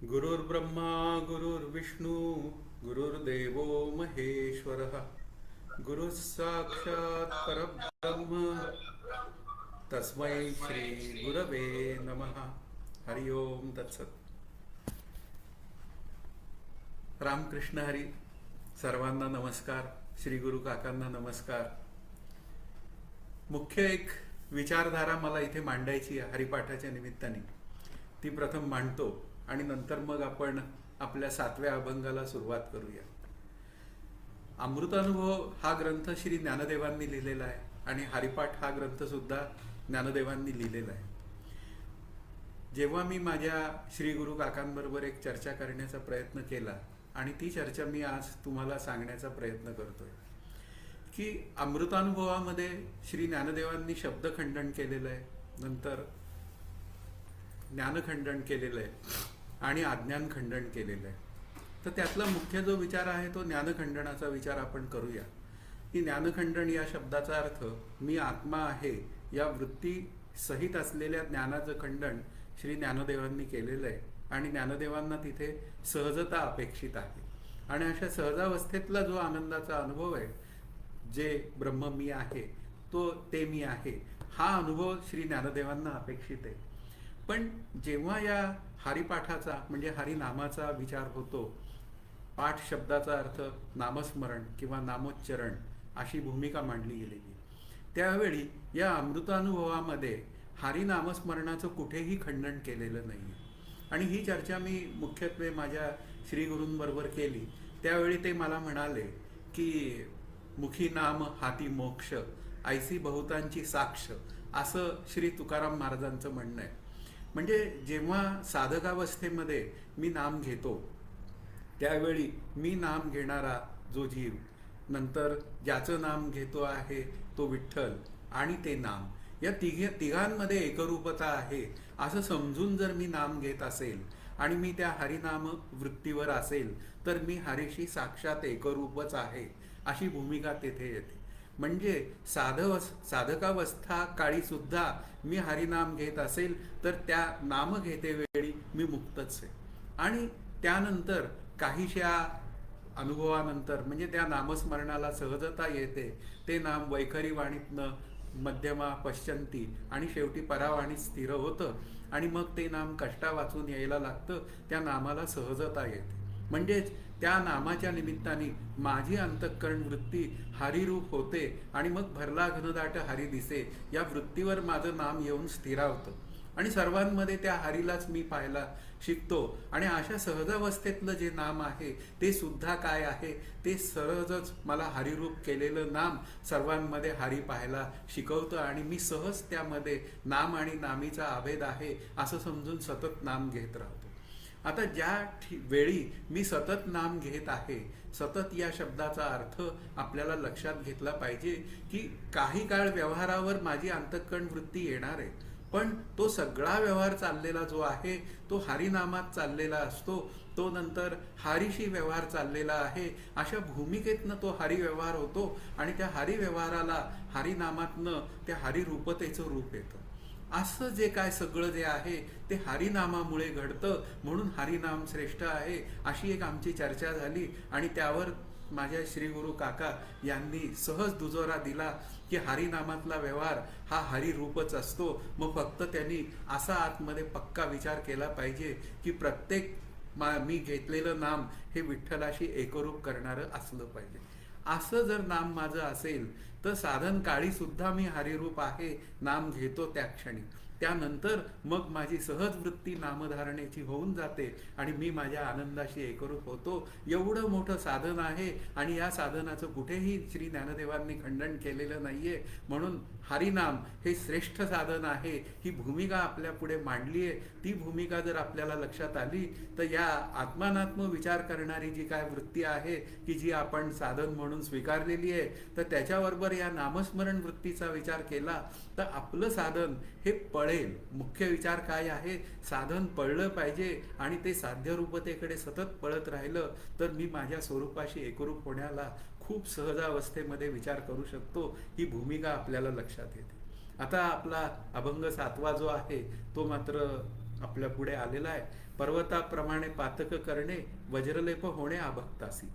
गुरुर्ब्रह्मा गुरुर्विष्णू गुरुर्देवो महेश्वरः गुरुः साक्षात् परब्रह्म तस्मै श्री गुरवे नमः. हरि ओम तत्सत. रामकृष्ण हरी. सर्वांना नमस्कार. श्री गुरु काकांना नमस्कार. मुख्य एक विचारधारा मला इथे मांडायची आहे हरिपाठाच्या निमित्ताने. ती प्रथम मांडतो आणि नंतर मग आपण आपल्या 7व्या अभंगाला सुरुवात करूया. अमृतानुभव हा ग्रंथ श्री ज्ञानदेवांनी लिहिलेला आहे आणि हरिपाठ हा ग्रंथ सुद्धा ज्ञानदेवांनी लिहिलेला आहे. जेव्हा मी माझ्या श्री गुरु काकांबरोबर एक चर्चा करण्याचा प्रयत्न केला आणि ती चर्चा मी आज तुम्हाला सांगण्याचा प्रयत्न करतोय की अमृतानुभवामध्ये श्री ज्ञानदेवांनी शब्दखंडन केलेलं आहे, नंतर ज्ञानखंडन केलेलं आहे आणि अज्ञान खंडन केलेलं आहे. तर त्यातला मुख्य जो विचार आहे तो ज्ञानखंडनाचा विचार आपण करूया. की ज्ञानखंडन या शब्दाचा अर्थ मी आत्मा आहे या वृत्ती सहित असलेल्या ज्ञानाचं खंडन श्री ज्ञानदेवांनी केलेलं आहे आणि ज्ञानदेवांना तिथे सहजता अपेक्षित आहे. आणि अशा सहजावस्थेतला जो आनंदाचा अनुभव आहे, जे ब्रह्म मी आहे ते मी आहे, हा अनुभव श्री ज्ञानदेवांना अपेक्षित आहे. पण जेव्हा या हरिपाठाचा म्हणजे हरिनामाचा विचार होतो, पाठ शब्दाचा अर्थ नामस्मरण किंवा नामोच्चरण अशी भूमिका मांडली गेलेली, त्यावेळी या अमृतानुभवामध्ये हरिनामस्मरणाचं कुठेही खंडन केलेलं नाही. आणि ही चर्चा मी मुख्यत्वे माझ्या श्रीगुरूंबरोबर केली. त्यावेळी ते मला म्हणाले की मुखी नाम हाती मोक्ष ऐसी बहुतांची साक्ष, असं श्री तुकाराम महाराजांचं म्हणणं आहे. म्हणजे जेव्हा साधकावस्थेमध्ये मी नाम घेतो त्यावेळी मी नाम घेणारा जो जीव, नंतर ज्याचं नाम घेतो आहे तो विठ्ठल आणि ते नाम, या तिघांमध्ये एकरूपता आहे असं समजून जर मी नाम घेत असेल आणि मी त्या हरिनाम वृत्तीवर असेल तर मी हरीशी साक्षात एकरूपच आहे अशी भूमिका तेथे येते. म्हणजे साधकावस्था काळी सुद्धा मी हरिनाम घेत असेल तर त्या नाम घेते वेळी मी मुक्तच आहे. आणि त्यानंतर काहीशा अनुभवानंतर म्हणजे त्या नामस्मरणाला सहजता येते. ते नाम वैखरी वाणीतनं मध्यमा पश्चंती आणि शेवटी परावाणीत स्थिर होतं आणि मग ते नाम कष्टा वाचून यायला लागतं. त्या नामाला सहजता येते. म्हणजेच त्या नामाच्या निमित्ताने माझी अंतःकरण वृत्ती हरिरूप होते आणि मग भरला घनदाट हरी दिसे या वृत्तीवर माझं नाम येऊन स्थिरावतं आणि सर्वांमध्ये त्या हरीलाच मी पाहायला शिकतो. आणि अशा सहजावस्थेतलं जे नाम आहे ते सुद्धा काय आहे, ते सहजच मला हरिरूप केलेलं नाम सर्वांमध्ये हरी पाहायला शिकवतं आणि मी सहज त्यामध्ये नाम आणि नामीचा अभेद आहे असं समजून सतत नाम घेत राहतो. आता ज्या वेळी मी सतत नाम घेत आहे, सतत या शब्दाचा अर्थ आपल्याला लक्षात घेतला पाहिजे की काही काळ व्यवहारावर माझी अंतःकरण वृत्ती येणार आहे, पण तो सगळा व्यवहार चाललेला जो आहे तो हरिनामात चाललेला असतो. तो नंतर हरीशी व्यवहार चाललेला आहे अशा भूमिकेतनं तो हरिव्यवहार होतो आणि त्या हरिव्यवहाराला हरिनामातनं त्या हरिरूपतेचं रूप येतं. असं जे काय सगळं जे आहे ते हरिनामामुळे घडतं, म्हणून हरिनाम श्रेष्ठ आहे अशी एक आमची चर्चा झाली. आणि त्यावर माझ्या श्री गुरु काका यांनी सहज दुजोरा दिला की हरिनामातला व्यवहार हा हरिरूपच असतो. मग फक्त त्यांनी असा आतमध्ये पक्का विचार केला पाहिजे की प्रत्येक मी घेतलेलं नाम हे विठ्ठलाशी एकरूप करणारं असलं पाहिजे. असं जर नाम माझं असेल तर साधन काळी सुद्धा मी हरिरूप आहे नाम घेतो त्या क्षणी. त्यानंतर मग माझी सहज वृत्ती नामधारणेची होऊन जाते आणि मी माझ्या आनंदाशी एकरूप होतो. एवढं मोठं साधन आहे आणि या साधनाचं कुठेही श्री ज्ञानदेवांनी खंडन केलेलं नाहीये. म्हणून हरिनाम हे श्रेष्ठ साधन आहे ही भूमिका आपल्या पुढे मांडली आहे. ती भूमिका जर आपल्याला लक्षात आली तर या आत्मानात्म विचार करणारी जी काय वृत्ती आहे की जी आपण साधन म्हणून स्वीकारलेली आहे, तर त्याच्याबरोबर या नामस्मरण वृत्तीचा विचार केला तर आपलं साधन हे पळेल. मुख्य विचार काय आहे, साधन पळलं पाहिजे आणि ते साध्यरूपतेकडे सतत पळत राहिलं तर मी माझ्या स्वरूपाशी एकरूप होण्याला खूप सहजावस्थेमध्ये विचार करू शकतो. ही भूमिका आपल्याला लक्षात येते. आता आपला अभंग 7वा जो आहे तो मात्र आपल्या पुढे आलेला आहे. पर्वताप्रमाणे पातक करणे, वज्रलेप होणे अभक्तासी.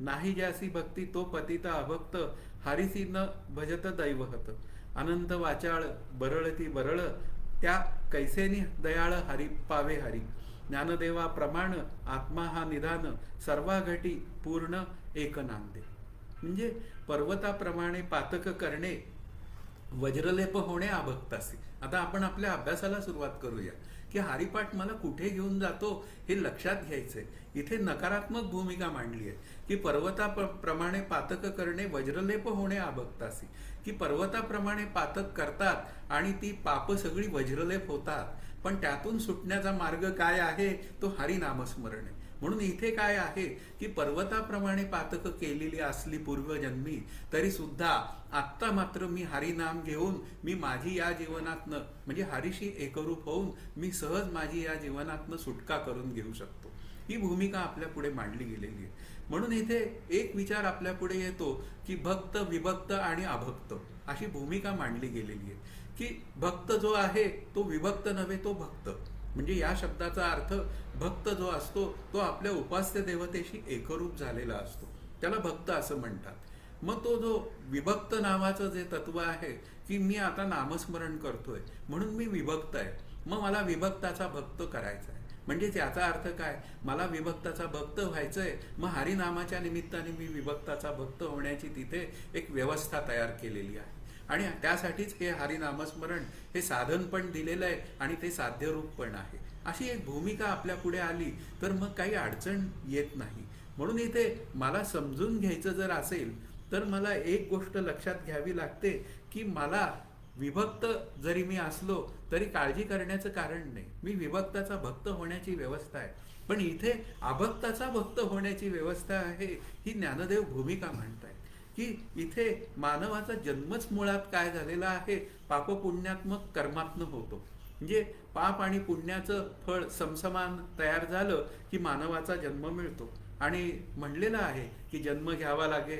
नाही ज्यासी भक्ती तो पतिता अभक्त, हरिसी न भजत दैवहत. अनंत वाचाळ बरळती बरळ, त्या कैसेनी दयाळ हरी पावे हरी. ज्ञानदेवा प्रमाण आत्मा हा निधान, सर्वा घटी पूर्ण एक नांदे. म्हणजे पर्वताप्रमाणे पातक करणे, वज्रलेप होणे अभक्तासी. आता आपण आपल्या अभ्यासाला सुरुवात करूया की हरिपाठ मला कुठे घेऊन जातो हे लक्षात घ्यायचंय. इथे नकारात्मक भूमिका मांडली आहे की पर्वताप्रमाणे पातक करणे, वज्रलेप होणे अभक्तासी. की पर्वताप्रमाणे पातक करतात आणि ती पाप सगळी वज्रलेप होतात, पण त्यातून सुटण्याचा मार्ग काय आहे? तो हरिनामस्मरण आहे. म्हणून इथे काय आहे की पर्वताप्रमाणे पातक केलेली असली पूर्वजन्मी, तरी सुद्धा आत्ता मात्र मी हरिनाम घेऊन मी माझी या जीवनातनं म्हणजे हरीशी एकरूप होऊन मी सहज माझी या जीवनातनं सुटका करून घेऊ शकतो. ही भूमिका आपल्या पुढे मांडली गेलेली आहे. म्हणून इथे एक विचार आपल्या पुढे येतो की भक्त, विभक्त आणि अभक्त अशी भूमिका मांडली गेलेली आहे. की भक्त जो आहे तो विभक्त नव्हे, तो भक्त. म्हणजे या शब्दाचा अर्थ भक्त जो असतो तो आपल्या उपास्य देवतेशी एकरूप झालेला असतो, त्याला भक्त असं म्हणतात. मग तो जो विभक्त नावाचं जे तत्व आहे की मी आता नामस्मरण करतोय म्हणून मी विभक्त आहे, मग मला विभक्ताचा भक्त करायचा आहे. म्हणजे त्याचा अर्थ काय? मला विभक्ताचा भक्त व्हायचंय, मग हरिनामाच्या निमित्ताने मी विभक्ताचा भक्त होण्याची तिथे एक व्यवस्था तयार केलेली आहे. आणि त्यासाठीच हे हरिनामस्मरण हे साधन पण दिलेलं आहे आणि ते साध्यरूप पण आहे. अशी एक भूमिका आपल्या पुढे आली तर मग काही अडचण येत नाही. म्हणून इथे मला समजून घ्यायचं जर असेल तर मला एक गोष्ट लक्षात घ्यावी लागते की मला विभक्त जरी मी असलो तरी काळजी करण्याचं कारण नाही. मी विभक्ताचा भक्त होण्याची व्यवस्था आहे. पण इथे अभक्ताचा भक्त होण्याची व्यवस्था आहे, ही ज्ञानदेव भूमिका मांडतायत. की इथे मानवाचा जन्मच मुळात काय झालेला आहे? पापपुण्यात्मक कर्मात्मक होतो. म्हणजे पाप आणि पुण्याचं फळ समसमान तयार झालं की मानवाचा जन्म मिळतो. आणि म्हणलेलं आहे की जन्म घ्यावा लागे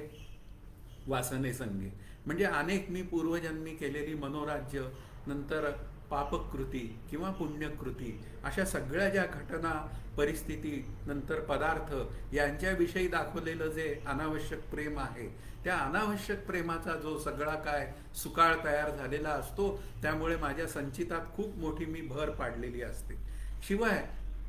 वासने संगे. म्हणजे अनेक मी पूर्वजन्मी केलेली मनोराज्य, नंतर पापकृती किंवा पुण्यकृती, अशा सगळ्या ज्या घटना, परिस्थिती, नंतर पदार्थ यांच्याविषयी दाखवलेलं जे अनावश्यक प्रेम आहे, त्या अनावश्यक प्रेमाचा जो सगळा काय सुकाळ तयार झालेला असतो, त्यामुळे माझ्या संचितात खूप मोठी मी भर पाडलेली असते. शिवाय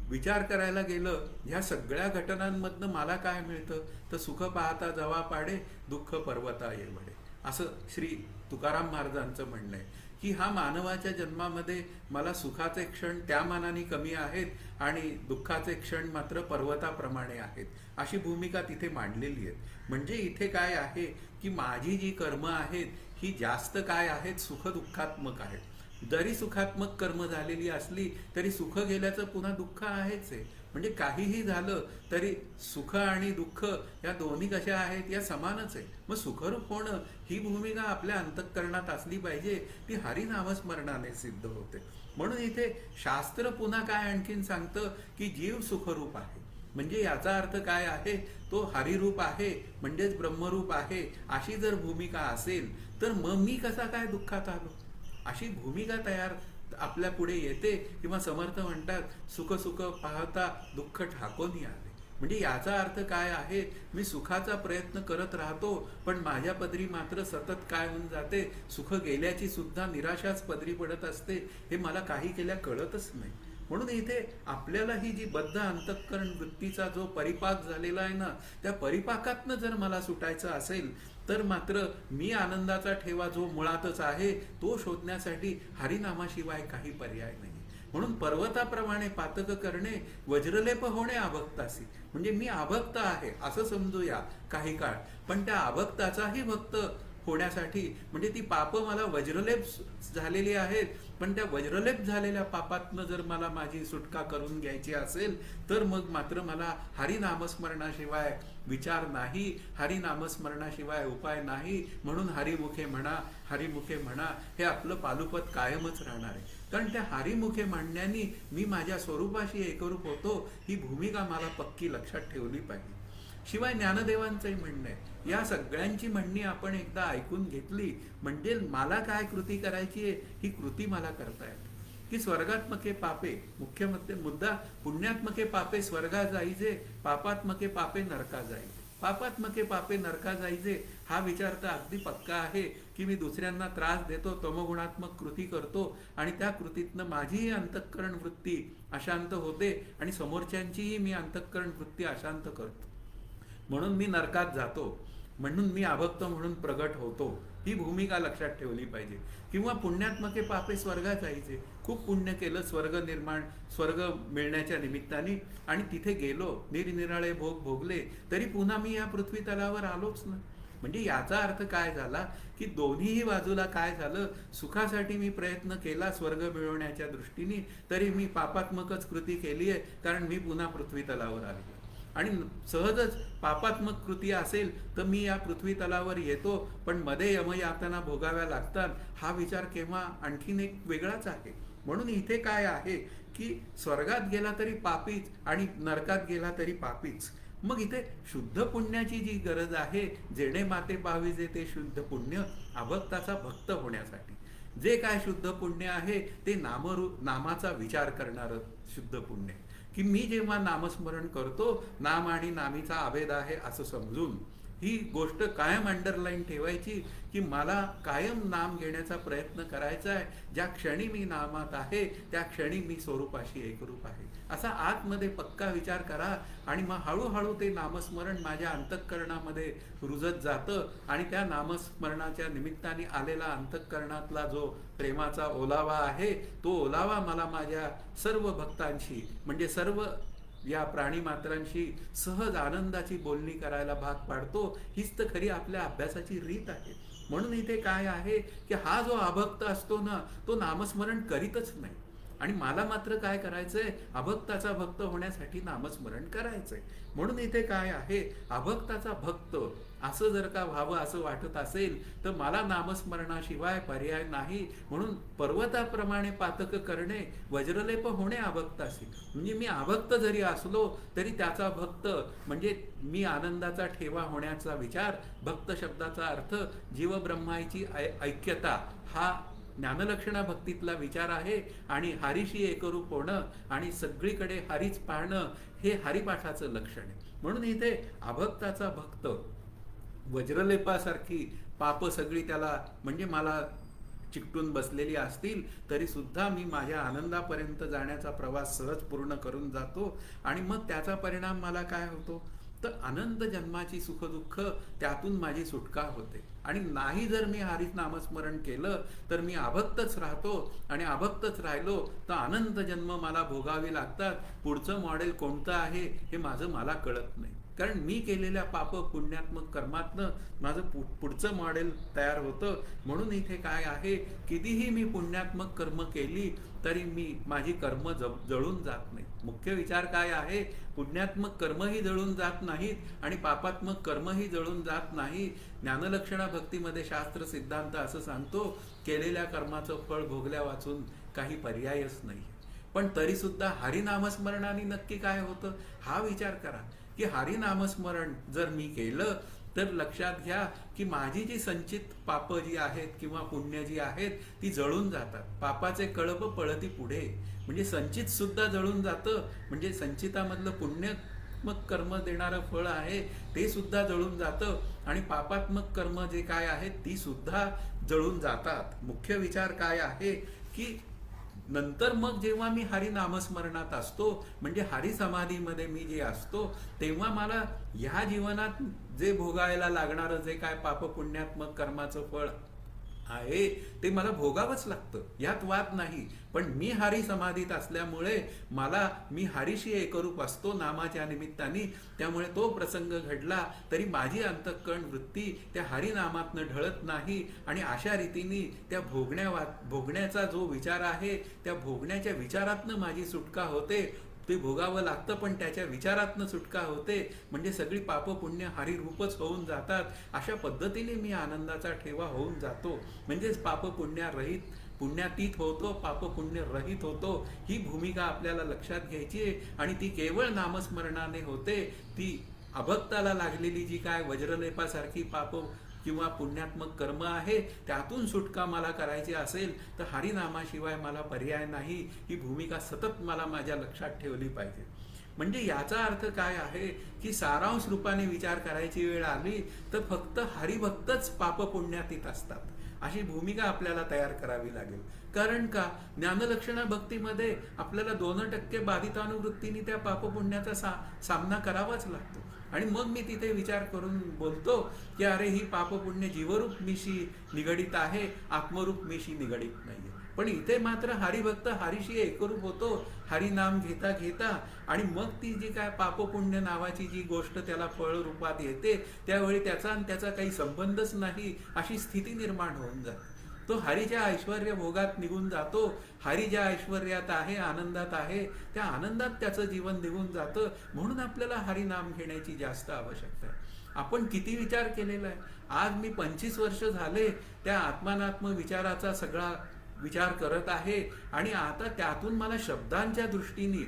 विचार करायला गेलं ह्या सगळ्या घटनांमधनं मला काय मिळतं? तर सुख पाहता जवा पाडे, दुःख पर्वता येवडे, असं श्री तुकाराम महाराजांचं म्हणणं आहे. की हा मानवाच्या जन्मामध्ये मला सुखाचे क्षण त्या मानाने कमी आहेत आणि दुःखाचे क्षण मात्र पर्वताप्रमाणे आहेत, अशी भूमिका तिथे मांडलेली आहे. म्हणजे इथे काय आहे की माझी जी कर्म आहेत ही जास्त काय आहेत? सुख दुःखात्मक आहेत. जरी सुखात्मक कर्म झालेली असली तरी सुख गेल्याचं पुन्हा दुःख आहेच आहे. म्हणजे काहीही झालं तरी सुख आणि दुःख या दोन्ही कशा आहेत? या समानच आहे. मग सुखरूप होणं ही भूमिका आपल्या अंतःकरणात असली पाहिजे, ती हरिनामस्मरणाने सिद्ध होते. म्हणून इथे शास्त्र पुन्हा काय आणखीन सांगतं की जीव सुखरूप आहे. म्हणजे याचा अर्थ काय आहे? तो हरिरूप आहे म्हणजेच ब्रह्मरूप आहे, अशी जर भूमिका असेल तर मग मी कसा काय दुःखात आलो? अशी भूमिका तयार आपल्या पुढे येते. किंवा समर्थ म्हणतात सुख सुख पाहता दुःख ठाकोनी आले. म्हणजे याचा अर्थ काय आहे? मी सुखाचा प्रयत्न करत राहतो पण माझ्या पदरी मात्र सतत काय होऊन जाते? सुख गेल्याची सुद्धा निराशाच पदरी पडत असते. हे मला काही केल्या कळतच नाही. म्हणून इथे आपल्याला ही जी बद्ध अंतःकरण वृत्तीचा जो परिपाक झालेला आहे ना, त्या परिपाकातनं जर मला सुटायचं असेल तर मात्र मी आनंदाचा ठेवा जो मुळातच आहे तो शोधण्यासाठी हरिनामाशिवाय काही पर्याय नाही. म्हणून पर्वताप्रमाणे पातक करणे, वज्रलेप होणे अभक्तासी. म्हणजे मी अभक्त आहे असं समजूया काही काळ, पण त्या अभक्ताचाही भक्त होण्यासाठी म्हणजे ती पाप मला वज्रलेप झालेली आहेत, पण त्या वज्रलेप झालेल्या पापातनं जर मला माझी सुटका करून घ्यायची असेल तर मग मात्र मला हरिनामस्मरणाशिवाय विचार नाही, हरिनामस्मरणाशिवाय उपाय नाही. म्हणून हरिमुखे म्हणा, हरिमुखे म्हणा हे आपलं पालुपत कायमच राहणार आहे. कारण त्या हरिमुखे म्हणण्यानी मी माझ्या स्वरूपाशी एकरूप होतो, ही भूमिका मला पक्की लक्षात ठेवली पाहिजे. शिवाय ज्ञानदेवांचंही म्हणणं आहे, या सगळ्यांची म्हणणी आपण एकदा ऐकून घेतली म्हणजे मला काय कृती करायची आहे ही कृती मला करता येते. की स्वर्गात्मके पापे, मुद्दा पुण्यात्मके पापे स्वर्गा जाईजे, पापात्मके पापे नरका जाईजे. पापात्मके पापे नरका जाईजे हा विचार तर अगदी पक्का आहे की मी दुसऱ्यांना त्रास देतो, तमोगुणात्मक कृती करतो आणि त्या कृतीतनं माझीही अंतःकरण वृत्ती अशांत होते आणि समोरच्यांचीही मी अंतःकरण वृत्ती अशांत करतो, म्हणून मी नरकात जातो, म्हणून मी अभक्त म्हणून प्रगट होतो. ही भूमिका लक्षात ठेवली पाहिजे. किंवा पुण्यात्मके पापे स्वर्गात जायचे, खूप पुण्य केलं, स्वर्ग मिळण्याच्या निमित्ताने आणि तिथे गेलो, निरनिराळे भोग भोगले, तरी पुन्हा मी या पृथ्वी तलावर आलोच ना. म्हणजे याचा अर्थ काय झाला की दोन्हीही बाजूला काय झालं, सुखासाठी मी प्रयत्न केला स्वर्ग मिळवण्याच्या दृष्टीने, तरी मी पापात्मकच कृती केली आहे, कारण मी पुन्हा पृथ्वी तलावर आले. आणि सहजच पापात्मक कृती असेल तर मी या पृथ्वी तलावर येतो, पण मध्ये यमयातना भोगाव्या लागतात. हा विचार केव्हा आणखीन एक वेगळाच आहे. म्हणून इथे काय आहे की स्वर्गात गेला तरी पापीच आणि नरकात गेला तरी पापीच. मग इथे शुद्ध पुण्याची जी गरज आहे, जेणे माते पाविजे ते शुद्ध पुण्य, अभक्ताचा भक्त होण्यासाठी जे काय शुद्ध पुण्य आहे ते नामाचा विचार करणारं शुद्ध पुण्य. की मी जेव्हा नामस्मरण करतो, नाम आणि नामीचा अभेद आहे असं समजून ही गोष्ट कायम अंडरलाईन ठेवायची की मला कायम नाम घेण्याचा प्रयत्न करायचा आहे. ज्या क्षणी मी नामात आहे त्या क्षणी मी स्वरूपाशी एकरूप आहे, असा आतमध्ये पक्का विचार करा. आणि मग हळूहळू ते नामस्मरण माझ्या अंतःकरणामध्ये रुजत जातं आणि त्या नामस्मरणाच्या निमित्ताने आलेला अंतःकरणातला जो प्रेमाचा ओलावा आहे, तो ओलावा मला माझ्या सर्व भक्तांशी म्हणजे सर्व या प्राणीमात्रांशी सहज आनंदाची बोलणी करायला भाग पाडतो. हीच तर खरी आपल्या अभ्यासाची रीत आहे. म्हणून इथे काय आहे की हा जो अभक्त असतो ना, तो नामस्मरण करीतच नाही. आणि मला मात्र काय करायचंय, अभक्ताचा भक्त होण्यासाठी नामस्मरण करायचंय. म्हणून इथे काय आहे, अभक्ताचा भक्त असं जर का व्हावं असं वाटत असेल तर मला नामस्मरणाशिवाय पर्याय नाही. म्हणून पर्वताप्रमाणे पातक करणे, वज्रलेप होणे अभक्ताशी. म्हणजे मी अभक्त जरी असलो तरी त्याचा भक्त म्हणजे मी आनंदाचा ठेवा होण्याचा विचार. भक्त शब्दाचा अर्थ जीवब्रह्माची ऐक्यता हा ज्ञानलक्षणा भक्तीतला विचार आहे. आणि हरीशी एकरूप होणं आणि सगळीकडे हरीच पाहणं हे हरिपाठाचं लक्षण आहे. म्हणून इथे अभक्ताचा भक्त वज्रलेपासारखी पाप सगळी त्याला म्हणजे मला चिकटून बसलेली असतील तरी सुद्धा मी माझ्या आनंदापर्यंत जाण्याचा प्रवास सहज पूर्ण करून जातो. आणि मग त्याचा परिणाम मला काय होतो तर अनंत जन्माची सुखदुःख त्यातून माझी सुटका होते. आणि नाही जर मी हरिच नामस्मरण केलं तर मी अभक्तच राहतो. आणि अभक्तच राहिलो तर अनंत जन्म मला भोगावे लागतात. पुढचं मॉडेल कोणतं आहे हे माझं मला कळत नाही, कारण मी केलेल्या पाप पुण्यात्मक कर्मातनं माझं पुढचं मॉडेल तयार होतं. म्हणून इथे काय आहे, कितीही मी पुण्यात्मक कर्म केली तरी माझी कर्म जळून जात नाही. मुख्य विचार काय आहे, पुण्यात्मक कर्मही जळून जात नाहीत आणि पापात्मक कर्मही जळून जात नाही. ज्ञानलक्षणा भक्तीमध्ये शास्त्र सिद्धांत असं सांगतो, केलेल्या कर्माचं फळ भोगल्या वाचून काही पर्यायच नाही. पण तरी सुद्धा हरिनामस्मरणाने नक्की काय होतं हा विचार करा. की हरिनामस्मरण जर मी केलं तर लक्षात घ्या की माझी जी संचित पाप जी आहेत किंवा पुण्य जी आहेत ती जळून जातात. पापाचे कळप पळती पुढे, म्हणजे संचित सुद्धा जळून जातं. म्हणजे संचितामधलं पुण्यात्मक कर्म देणारं फळ आहे ते सुद्धा जळून जातं आणि पापात्मक कर्म जे काय आहेत ती सुद्धा जळून जातात. मुख्य विचार काय आहे की नंतर मग जेव्हा मी हरी नामस्मरणात असतो म्हणजे हरी समाधीमध्ये मी जे असतो तेव्हा मला ह्या जीवनात जे भोगायला लागणारं जे काय पाप पुण्यात्मक कर्माचं फळ आहे ते मला भोगावंच लागतं, यात वाद नाही. पण मी हरी समाधीत असल्यामुळे मी हरीशी एकरूप असतो नामाच्या निमित्ताने. त्यामुळे तो प्रसंग घडला तरी माझी अंतःकरण वृत्ती त्या हरिनामातनं ढळत नाही. आणि अशा रीतीने त्या भोगण्याचा जो विचार आहे त्या भोगण्याच्या विचारातनं माझी सुटका होते. ते भोगावं लागतं पण त्याच्या विचारातनं सुटका होते. म्हणजे सगळी पाप पुण्य हरिरूपच होऊन जातात. अशा पद्धतीने मी आनंदाचा ठेवा होऊन जातो. म्हणजेच पाप पुण्यातीत होतो, पाप पुण्य रहित होतो. ही भूमिका आपल्याला लक्षात घ्यायची आहे. आणि ती केवळ नामस्मरणाने होते. ती अभक्ताला लागलेली जी काय वज्रलेपासारखी पाप किंवा पुण्यात्मक कर्म आहे त्यातून सुटका मला करायची असेल तर हरिनामाशिवाय मला पर्याय नाही, ही भूमिका सतत मला माझ्या लक्षात ठेवली पाहिजे. म्हणजे याचा अर्थ काय आहे की सारांश रूपाने विचार करायची वेळ आली तर फक्त हरिभक्तच पापपुण्यातीत असतात अशी भूमिका आपल्याला तयार करावी लागेल. कारण का, ज्ञानलक्षणा भक्तीमध्ये आपल्याला 2% बाधितानुवृत्तीने त्या पापपुण्याचा सामना करावाच लागतो. आणि मग मी तिथे विचार करून बोलतो की अरे ही पापपुण्य जीवरूप मीशी निगडित आहे, आत्मरूप मीशी निगडित नाहीये. पण इथे मात्र हरिभक्त हरीशी एकरूप होतो हरिनाम घेता घेता, आणि मग ती जी काय पापपुण्य नावाची जी गोष्ट त्याला फळ रूपात येते त्यावेळी त्याचा आणि त्याचा काही संबंधच नाही अशी स्थिती निर्माण होऊन जाते. तो हरीच्या ऐश्वर्य भोगात निघून जातो. हरी ज्या ऐश्वर्यात आहे, आनंदात आहे, त्या आनंदात त्याचं जीवन निघून जातं. म्हणून आपल्याला हरिनाम घेण्याची जास्त आवश्यकता आहे. आपण किती विचार केलेला आहे. आज मी 25 वर्ष झाले त्या आत्मानात्म विचाराचा सगळा विचार करत आहे, आणि आता त्यातून मला शब्दांच्या दृष्टीने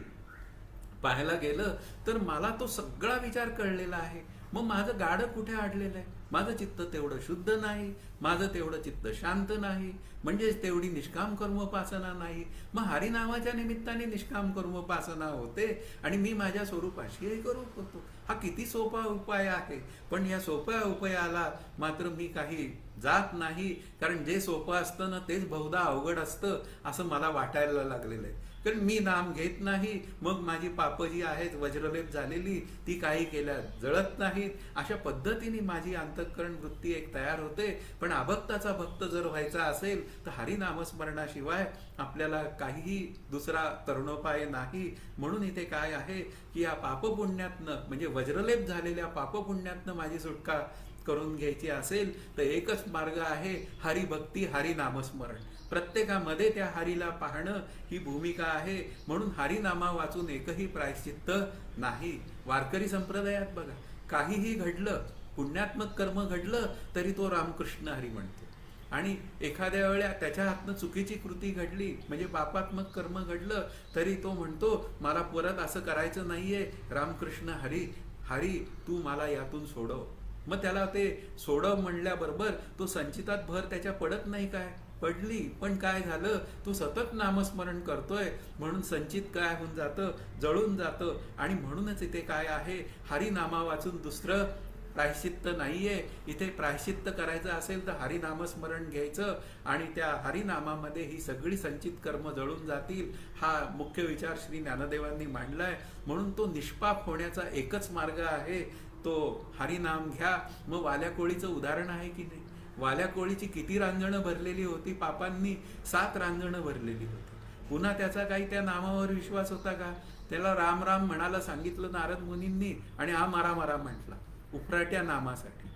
पाहायला गेलं तर मला तो सगळा विचार कळलेला आहे. मग माझं गाडं कुठे अडलेलं आहे. माझं चित्त तेवढं शुद्ध नाही, माझं तेवढं चित्त शांत नाही, म्हणजेच तेवढी निष्काम कर्मोपासना नाही. मग हरिनामाच्या निमित्ताने निष्काम कर्मोपासना होते आणि मी माझ्या स्वरूपाशी एकरूप होतो. हा किती सोपा उपाय आहे. पण या सोप्या उपायाला मात्र मी काही जात नाही, कारण जे सोपं असतं ना तेच बहुधा अवघड असतं असं मला वाटायला लागलेलं आहे. कारण मी नाम घेत नाही, मग माझी पाप जी आहेत वज्रलेप झालेली ती काही केल्या जळत नाहीत, अशा पद्धतीने माझी अंतःकरण वृत्ती एक तयार होते. पण अभक्ताचा भक्त जर व्हायचा असेल तर हरिनामस्मरणाशिवाय आपल्याला काहीही दुसरा तरुणोपाय नाही. म्हणून इथे काय आहे की या पापपुण्यातनं, म्हणजे वज्रलेप झालेल्या पापपुण्यातनं माझी सुटका करून घ्यायची असेल तर एकच मार्ग आहे, हरिभक्ती, हरिनामस्मरण. प्रत्येकामध्ये त्या हरीला पाहणं ही भूमिका आहे. म्हणून हरिनामा वाचून एकही प्रायश्चित्त नाही. वारकरी संप्रदायात बघा, काहीही घडलं, पुण्यात्मक कर्म घडलं तरी तो रामकृष्ण हरी म्हणतो, आणि एखाद्या वेळा त्याच्या हातनं चुकीची कृती घडली, म्हणजे पापात्मक कर्म घडलं, तरी तो म्हणतो मला परत असं करायचं नाहीये, रामकृष्ण हरी, हरी तू मला यातून सोडव. मग त्याला ते सोडव म्हणल्याबरोबर तो संचितात भर त्याच्या पडत नाही काय? पडली. पण काय झालं, तो सतत नामस्मरण करतोय म्हणून संचित काय होऊन जातं, जळून जातं. आणि म्हणूनच इथे काय आहे, हरिनामा वाचून दुसरं प्रायश्चित्त नाहीये. इथे प्रायश्चित्त करायचं असेल तर हरिनामस्मरण घ्यायचं, आणि त्या हरिनामामध्ये ही सगळी संचित कर्म जळून जातील. हा मुख्य विचार श्री ज्ञानदेवांनी मांडलाय. म्हणून तो निष्पाप होण्याचा एकच मार्ग आहे, तो हरिनाम घ्या. मग वाल्या कोळीचं उदाहरण आहे की नाही. वाल्या कोळीची किती रांजणं भरलेली होती पापांनी? 7 रांजणं भरलेली होती. पुन्हा त्याचा काही त्या नामावर विश्वास होता का? त्याला राम राम म्हणायला सांगितलं नारद मुनींनी, आणि हा मारा मारा म्हटला उफराट्या नामासाठी.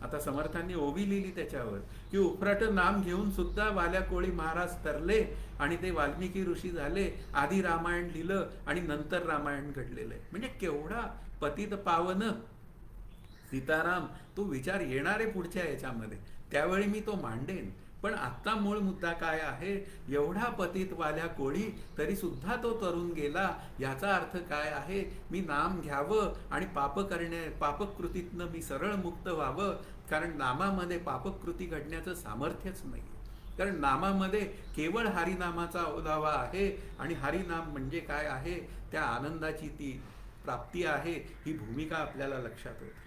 आता समर्थांनी ओवी लिहिली त्याच्यावर की उफराट नाम घेऊन सुद्धा वाल्या कोळी महाराज तरले, आणि ते वाल्मिकी ऋषी झाले. आधी रामायण लिहिलं आणि नंतर रामायण घडलेलं आहे. म्हणजे केवढा पतित पावन सीताराम, तो विचार येणारे पुढच्या याच्यामध्ये, त्यावेळी मी तो मांडेन. पण आत्ता मूळ मुद्दा काय आहे, एवढा पतित वाल्या कोळी तरी सुद्धा तो तरुण गेला. याचा अर्थ काय आहे, मी नाम घ्यावं आणि पापकृतीतनं मी सरळ मुक्त व्हावं. कारण नामामध्ये पापकृती घडण्याचं सामर्थ्यच नाही. कारण नामामध्ये केवळ हरिनामाचा ओलावा आहे, आणि हरिनाम म्हणजे काय आहे, त्या आनंदाची ती प्राप्ती आहे. ही भूमिका आपल्याला लक्षात होते.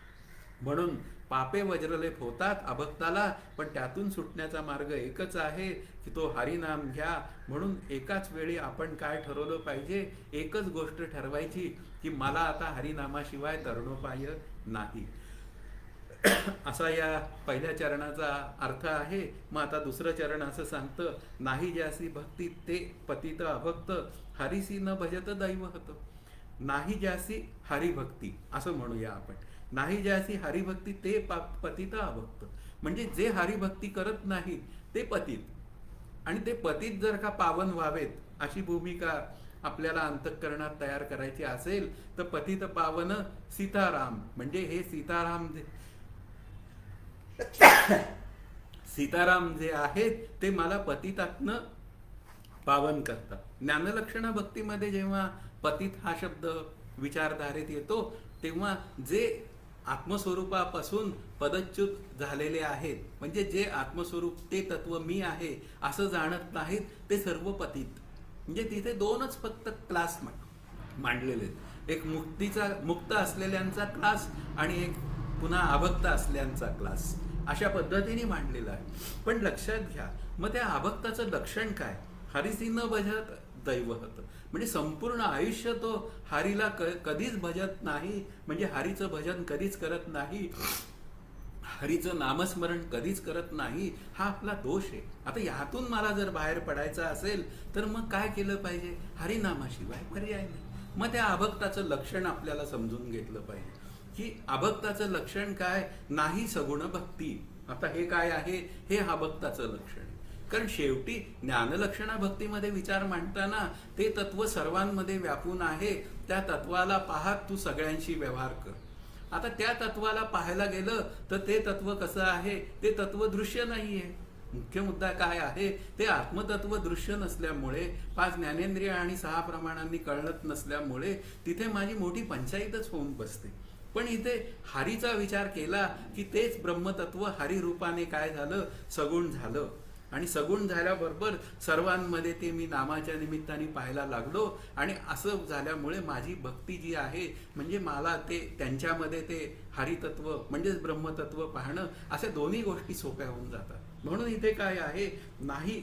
म्हणून पापे वज्रलेप होतात अभक्ताला, पण त्यातून सुटण्याचा मार्ग एकच आहे की तो हरिनाम घ्या. म्हणून एकाच वेळी आपण काय ठरवलं पाहिजे, एकच गोष्ट ठरवायची की मला आता हरिनामाशिवाय तरणोपाय नाही. असा या पहिल्या चरणाचा अर्थ आहे. मग आता दुसरं चरण असं सांगतं, नाही ज्यासी भक्ती ते पतित अभक्त, हरिसी न भजत दैवहत. नाही ज्यासी हरिभक्ती असं म्हणूया आपण. नाही ज्यासी हरिभक्ती ते पतित अभक्त, म्हणजे जे हरिभक्ती करत नाहीत ते पतित, आणि ते पतित जर का पावन व्हावेत अशी भूमिका आपल्याला अंतःकरणात तयार करायची असेल तर पतित पावन सीताराम, म्हणजे हे सीताराम जे आहेत ते मला पतितात्न पावन करतात. ज्ञानलक्षणा भक्तीमध्ये जेव्हा पतित हा शब्द विचारधारेत येतो तेव्हा जे आत्मस्वरूपापासून पदच्युत झालेले आहेत, म्हणजे जे आत्मस्वरूप ते तत्व मी आहे असं जाणत नाहीत, ते सर्व पतित. म्हणजे तिथे दोनच फक्त क्लास मांडलेले आहेत, एक मुक्त असलेल्यांचा क्लास आणि एक पुन्हा अभक्त असल्यांचा क्लास, अशा पद्धतीने मांडलेला आहे. पण लक्षात घ्या, मग त्या अभक्ताचं लक्षण काय? हरिसी न भजत दैवहत, म्हणजे संपूर्ण आयुष्य तो हरीला कधीच भजत नाही, म्हणजे हरीचं भजन कधीच करत नाही, हरीचं नामस्मरण कधीच करत नाही, हा आपला दोष आहे. आता यातून मला जर बाहेर पडायचं असेल तर मग काय केलं पाहिजे? हरिनामाशिवाय पर्याय नाही. मग त्या अभक्ताचं लक्षण आपल्याला समजून घेतलं पाहिजे की अभक्ताचं लक्षण काय? नाही सगुण भक्ती. आता हे काय आहे? हे अभक्ताचं लक्षण आहे. कारण शेवटी ज्ञानलक्षणा भक्तीमध्ये विचार मांडताना ते तत्व सर्वांमध्ये व्यापून आहे, त्या तत्वाला पाहत तू सगळ्यांशी व्यवहार कर. आता त्या तत्वाला पाहायला गेलं तर ते तत्व कसं आहे? ते तत्व दृश्य नाहीये. मुख्य मुद्दा काय आहे? ते आत्मतत्व दृश्य नसल्यामुळे, 5 ज्ञानेंद्रिय आणि 6 प्रमाणांनी कळत नसल्यामुळे तिथे माझी मोठी पंचायतच होऊन बसते. पण इथे हरीचा विचार केला की तेच ब्रह्मतत्व हरिरूपाने काय झालं? सगुण झालं. आणि सगुण झाल्याबरोबर सर्वांमध्ये ते मी नामाच्या निमित्ताने पाहायला लागलो, आणि असं झाल्यामुळे माझी भक्ती जी आहे, म्हणजे मला ते त्यांच्यामध्ये ते हरितत्व म्हणजेच ब्रह्मतत्व पाहणं, अशा दोन्ही गोष्टी सोप्या होऊन जातात. म्हणून इथे काय आहे? नाही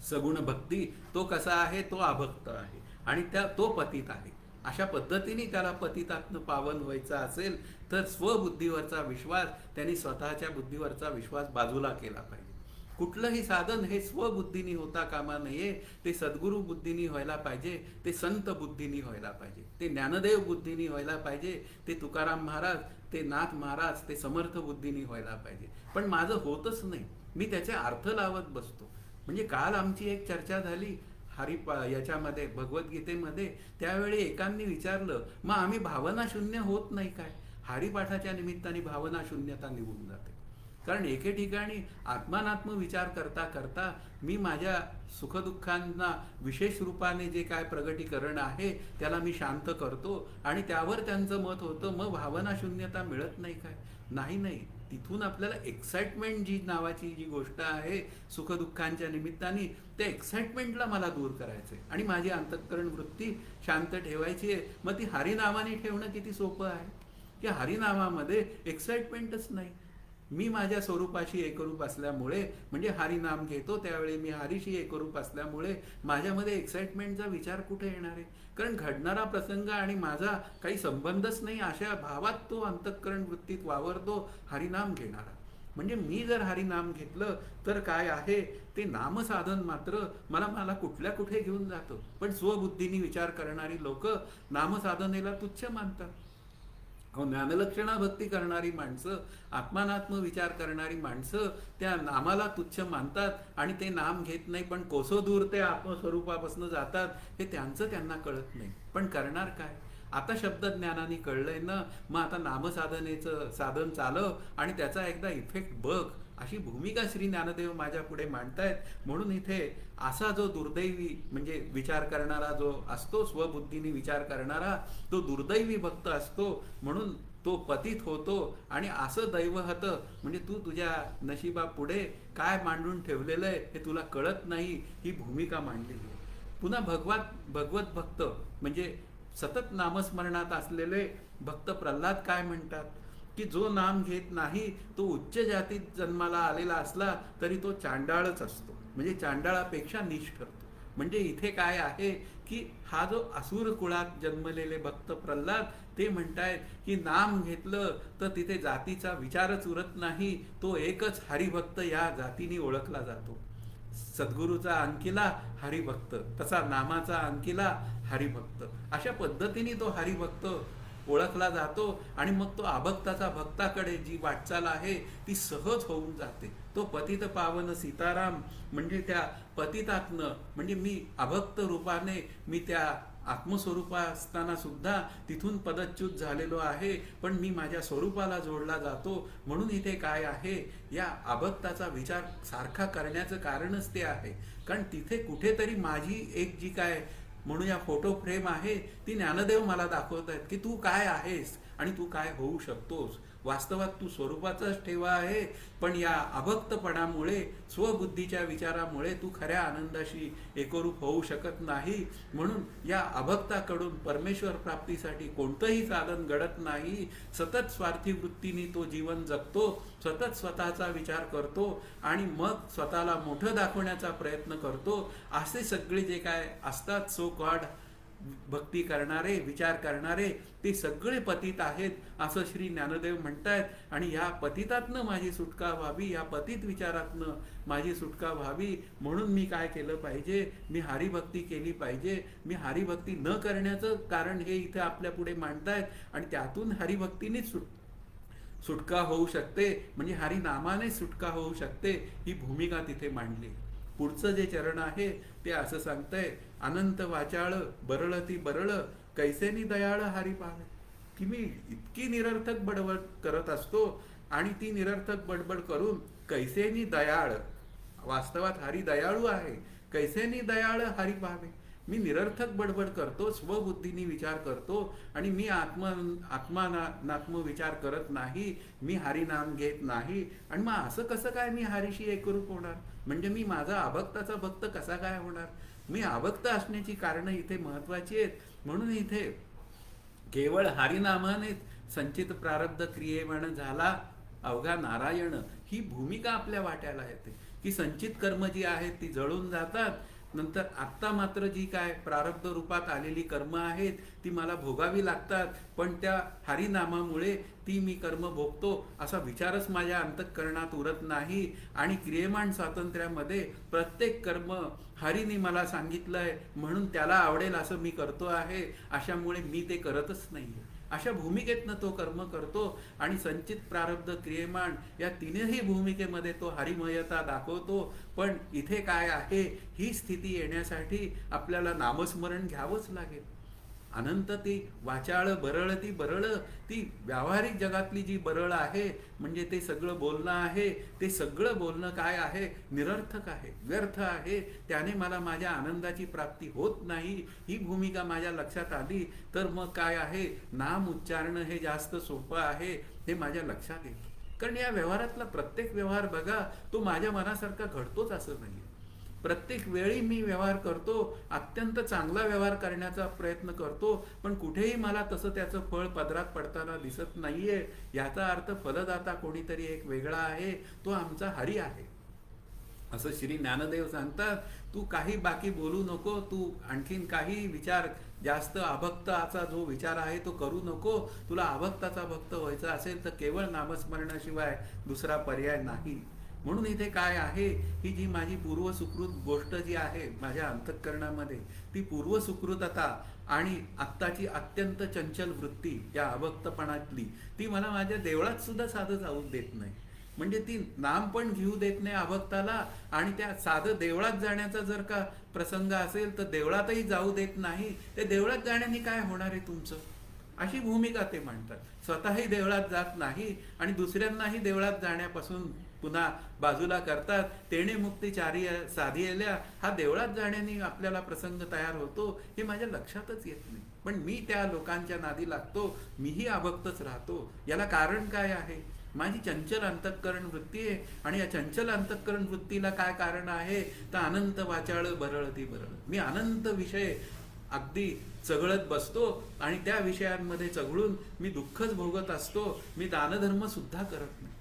सगुण भक्ती, तो कसा आहे? तो अभक्त आहे आणि तो पतित आहे. अशा पद्धतीने त्याला पतितात्म पावन व्हायचा असेल तर स्वबुद्धीवरचा विश्वास, त्यांनी स्वतःच्या बुद्धीवरचा विश्वास बाजूला केला पाहिजे. कुठलंही साधन हे स्वबुद्धीनी होता कामा नये, ते सद्गुरु बुद्धीनी व्हायला पाहिजे, ते संत बुद्धीनी व्हायला पाहिजे, ते ज्ञानदेव बुद्धीनी व्हायला पाहिजे, ते तुकाराम महाराज, ते नाथ महाराज, ते समर्थ बुद्धीनी व्हायला पाहिजे. पण माझं होतच नाही, मी त्याचे अर्थ लावत बसतो. म्हणजे काल आमची एक चर्चा झाली याच्यामध्ये भगवद्गीतेमध्ये, त्यावेळी एकांनी विचारलं, मग आम्ही भावना शून्य होत नाही काय? हरिपाठाच्या निमित्ताने भावना शून्यता निघून जाते. कारण एके ठिकाणी आत्मानात्म विचार करता करता मी माझ्या सुखदुःखांना विशेष रूपाने जे काय प्रगटीकरण आहे त्याला मी शांत करतो, आणि त्यावर त्यांचं मत होतं, मग भावना शून्यता मिळत नाही काय? नाही, तिथून आपल्याला एक्साइटमेंट जी नावाची जी गोष्ट आहे सुखदुःखांच्या निमित्ताने, त्या एक्साइटमेंटला मला दूर करायचंय आणि माझी अंतःकरण वृत्ती शांत ठेवायची आहे. मग ती हरिनामाने ठेवणं किती सोपं आहे की हरिनामामध्ये एक्साइटमेंटच नाही. मी माझ्या स्वरूपाशी एकरूप असल्यामुळे, म्हणजे हरिनाम घेतो त्यावेळी मी हरीशी एकरूप असल्यामुळे माझ्यामध्ये एक्साइटमेंटचा विचार कुठे येणार आहे? कारण घडणारा प्रसंग आणि माझा काही संबंधच नाही, अशा भावात तो अंतःकरण वृत्तीत वावरतो हरिनाम घेणारा. म्हणजे मी जर हरिनाम घेतलं तर काय आहे? ते नामसाधन मात्र मला कुठे घेऊन जातं. पण स्वबुद्धीने विचार करणारी लोक नामसाधनेला तुच्छ मानतात. ज्ञानलक्षणा भक्ती करणारी माणसं, आत्मानात्म विचार करणारी माणसं त्या नामाला तुच्छ मानतात आणि ते नाम घेत नाही, पण कोसो दूर ते आत्मस्वरूपापासून जातात, हे त्यांना कळत नाही. पण करणार काय? आता शब्दज्ञानाने कळलंय ना, मग आता नामसाधनेचं साधन चालव आणि त्याचा एकदा इफेक्ट बघ, अशी भूमिका श्री ज्ञानदेव माझ्या पुढे मांडतायत. म्हणून इथे असा जो दुर्दैवी म्हणजे विचार करणारा जो असतो, स्वबुद्धीने विचार करणारा, तो दुर्दैवी भक्त असतो, म्हणून तो पतित होतो. आणि असं दैवहत म्हणजे तू तुझ्या नशिबा पुढे काय मांडून ठेवलेलं आहे हे तुला कळत नाही, ही भूमिका मांडलेली आहे. पुन्हा भगवत भक्त म्हणजे सतत नामस्मरणात असलेले भक्त प्रल्हाद काय म्हणतात की जो नाम घेत नाही तो उच्च जातीत जन्माला आलेला असला तरी तो चांडाळच असतो, म्हणजे चांडाळापेक्षा नीच ठरतो. म्हणजे इथे काय आहे की हा जो असुर कुळात जन्मलेले भक्त प्रल्हाद ते म्हणतायत की नाम घेतलं तर तिथे जातीचा विचारच उरत नाही, तो एकच हरिभक्त या जातीने ओळखला जातो. सद्गुरूचा अंकिला हरिभक्त, तसा नामाचा अंकिला हरिभक्त, अशा पद्धतीने तो हरिभक्त ओळखला जातो. आणि मग तो अभक्ताचा भक्ताकडे जी वाटचाल आहे ती सहज होऊन जाते. तो पतित पावन सीताराम म्हणजे त्या पतितात्न, म्हणजे मी अभक्त रूपाने मी त्या आत्मस्वरूपा असताना सुद्धा तिथून पदच्युत झालेलो आहे, पण मी माझ्या स्वरूपाला जोडला जातो. म्हणून इथे काय आहे, या अभक्ताचा विचार सारखा करण्याचं कारणच ते आहे. कारण तिथे कुठेतरी माझी एक जी काय म्हणून या फोटो फ्रेम आहे ती ज्ञानदेव मला दाखवत आहेत की तू काय आहेस. आणि तू काय होऊ शकतोस. वास्तवात तू स्वरूपाचाच ठेवा आहे, पण या अभक्तपणामुळे, स्वबुद्धीच्या विचारामुळे तू खऱ्या आनंदाशी एकरूप होऊ शकत नाही. म्हणून या अभक्ताकडून परमेश्वर प्राप्तीसाठी कोणतंही साधन घडत नाही. सतत स्वार्थी वृत्तीने तो जीवन जगतो, सतत स्वतःचा विचार करतो आणि मग स्वतःला मोठं दाखवण्याचा प्रयत्न करतो. असे सगळे जे काय असतात सो कॉल्ड भक्ती करणारे, विचार करणारे, ते सगळे पतित आहेत असं श्री ज्ञानदेव म्हणतायत. आणि या पतितातनं माझी सुटका व्हावी, या पतित विचारातनं माझी सुटका व्हावी म्हणून मी काय केलं पाहिजे, मी हरिभक्ती केली पाहिजे. मी हरिभक्ती न करण्याचं कारण हे इथे आपल्या पुढे मांडतायत आणि त्यातून हरिभक्तीनेच सुटका होऊ शकते, म्हणजे हरिनामाने सुटका होऊ शकते, ही भूमिका तिथे मांडली. पुढचं जे चरण आहे ते असं सांगतंय, अनंत वाचाळ बरळ ती बरळ, कैसेनी दयाळ हरी पावे. की मी इतकी निरर्थक बडबड करत असतो आणि ती निरर्थक बडबड करून कैसेनी दयाळ, वास्तवात हरी दयाळू आहे, कैसेनी दयाळ हरी पावे. मी निरर्थक बडबड करतो, स्वबुद्धीने विचार करतो आणि मी आत्मानात्म विचार करत नाही, मी हरिनाम घेत नाही. आणि मग असं कसं काय मी हरीशी एकरूप होणार, म्हणजे मी माझा अभक्ताचा भक्त कसा काय होणार. मी अभक्त असण्याची कारणं इथे महत्वाची आहेत. म्हणून इथे केवळ हरिनामाने संचित प्रारब्ध क्रियेवण झाला अवघा नारायण, ही भूमिका आपल्या वाट्याला येते की संचित कर्म जी आहेत ती जळून जातात. नंतर आत्ता मात्र जी काय प्रारब्ध रूपात आलेली कर्म आहेत ती मला भोगावी लागतात, पण त्या हरिनामामुळे ती मी कर्म भोगतो असा विचारच माझ्या अंतःकरणात उरत नाही. आणि क्रियमाण स्वातंत्र्यामध्ये प्रत्येक कर्म हरिने मला सांगितलंय म्हणून त्याला आवडेल असं मी करतो आहे, अशामुळे मी ते करतच नाही. अशा भूमिकेतनं तो कर्म करतो आणि संचित प्रारब्ध क्रियमाण या तिन्ही भूमिकेमध्ये तो हरिमयता दाखवतो. पण इथे काय आहे, ही स्थिती येण्यासाठी आपल्याला नामस्मरण घ्यावंच लागेल. अनंत ती वाचाळ बरळ ती बरळ, ती व्यावहारिक जगातली जी बरळ आहे म्हणजे ते सगळं बोलणं आहे, ते सगळं बोलणं काय आहे, निरर्थक आहे, व्यर्थ आहे. त्याने मला माझ्या आनंदाची प्राप्ती होत नाही. ही भूमिका माझ्या लक्षात आली तर मग काय आहे, नाम उच्चारणं हे जास्त सोपं आहे हे माझ्या लक्षात येतं. कारण या व्यवहारातला प्रत्येक व्यवहार बघा, तो माझ्या मनासारखा घडतोच असं नाही. प्रत्येक वेळी मी व्यवहार करतो, अत्यंत चांगला व्यवहार करण्याचा प्रयत्न करतो, पण कुठेही मला तसं त्याचं फळ पदरात पडताना दिसत नाहीये. याचा अर्थ फलदाता कोणीतरी एक वेगळा आहे, तो आमचा हरी आहे असं श्री ज्ञानदेव सांगतात. तू काही बाकी बोलू नको, तू आणखीन काही विचार, जास्त अभक्ताचा जो विचार आहे तो करू नको. तुला अभक्ताचा भक्त व्हायचा असेल तर केवळ नामस्मरणाशिवाय दुसरा पर्याय नाही. म्हणून इथे काय आहे, ही जी माझी पूर्वसुकृत गोष्ट जी आहे माझ्या अंतःकरणामध्ये, ती पूर्वसुकृतता आणि आत्ताची अत्यंत चंचल वृत्ती या अभक्तपणातली, ती मला माझ्या देवळात सुद्धा साधं जाऊ देत नाही. म्हणजे ती नाम पण घेऊ देत नाही अभक्ताला, आणि त्या साधं देवळात जाण्याचा जर का प्रसंग असेल तर देवळातही जाऊ देत नाही. ते देवळात जाण्याने काय होणार आहे तुमचं, अशी भूमिका ते मांडतात. स्वतःही देवळात जात नाही आणि दुसऱ्यांनाही देवळात जाण्यापासून पुन्हा बाजूला करतात. तेणे मुक्ती चारी साधियल्या, हा देवळात जाण्याने आपल्याला प्रसंग तयार होतो हे माझ्या लक्षातच येत नाही. पण मी त्या लोकांच्या नादी लागतो, मीही अभक्तच राहतो. याला कारण काय आहे, माझी चंचल अंतःकरण वृत्ती आहे. आणि या चंचल अंतःकरण वृत्तीला काय कारण आहे तर अनंत वाचाळ बरळ ती बरळ. मी अनंत विषय अगदी चघळत बसतो आणि त्या विषयांमध्ये चघळून मी दुःखच भोगत असतो. मी दानधर्म सुद्धा करत नाही.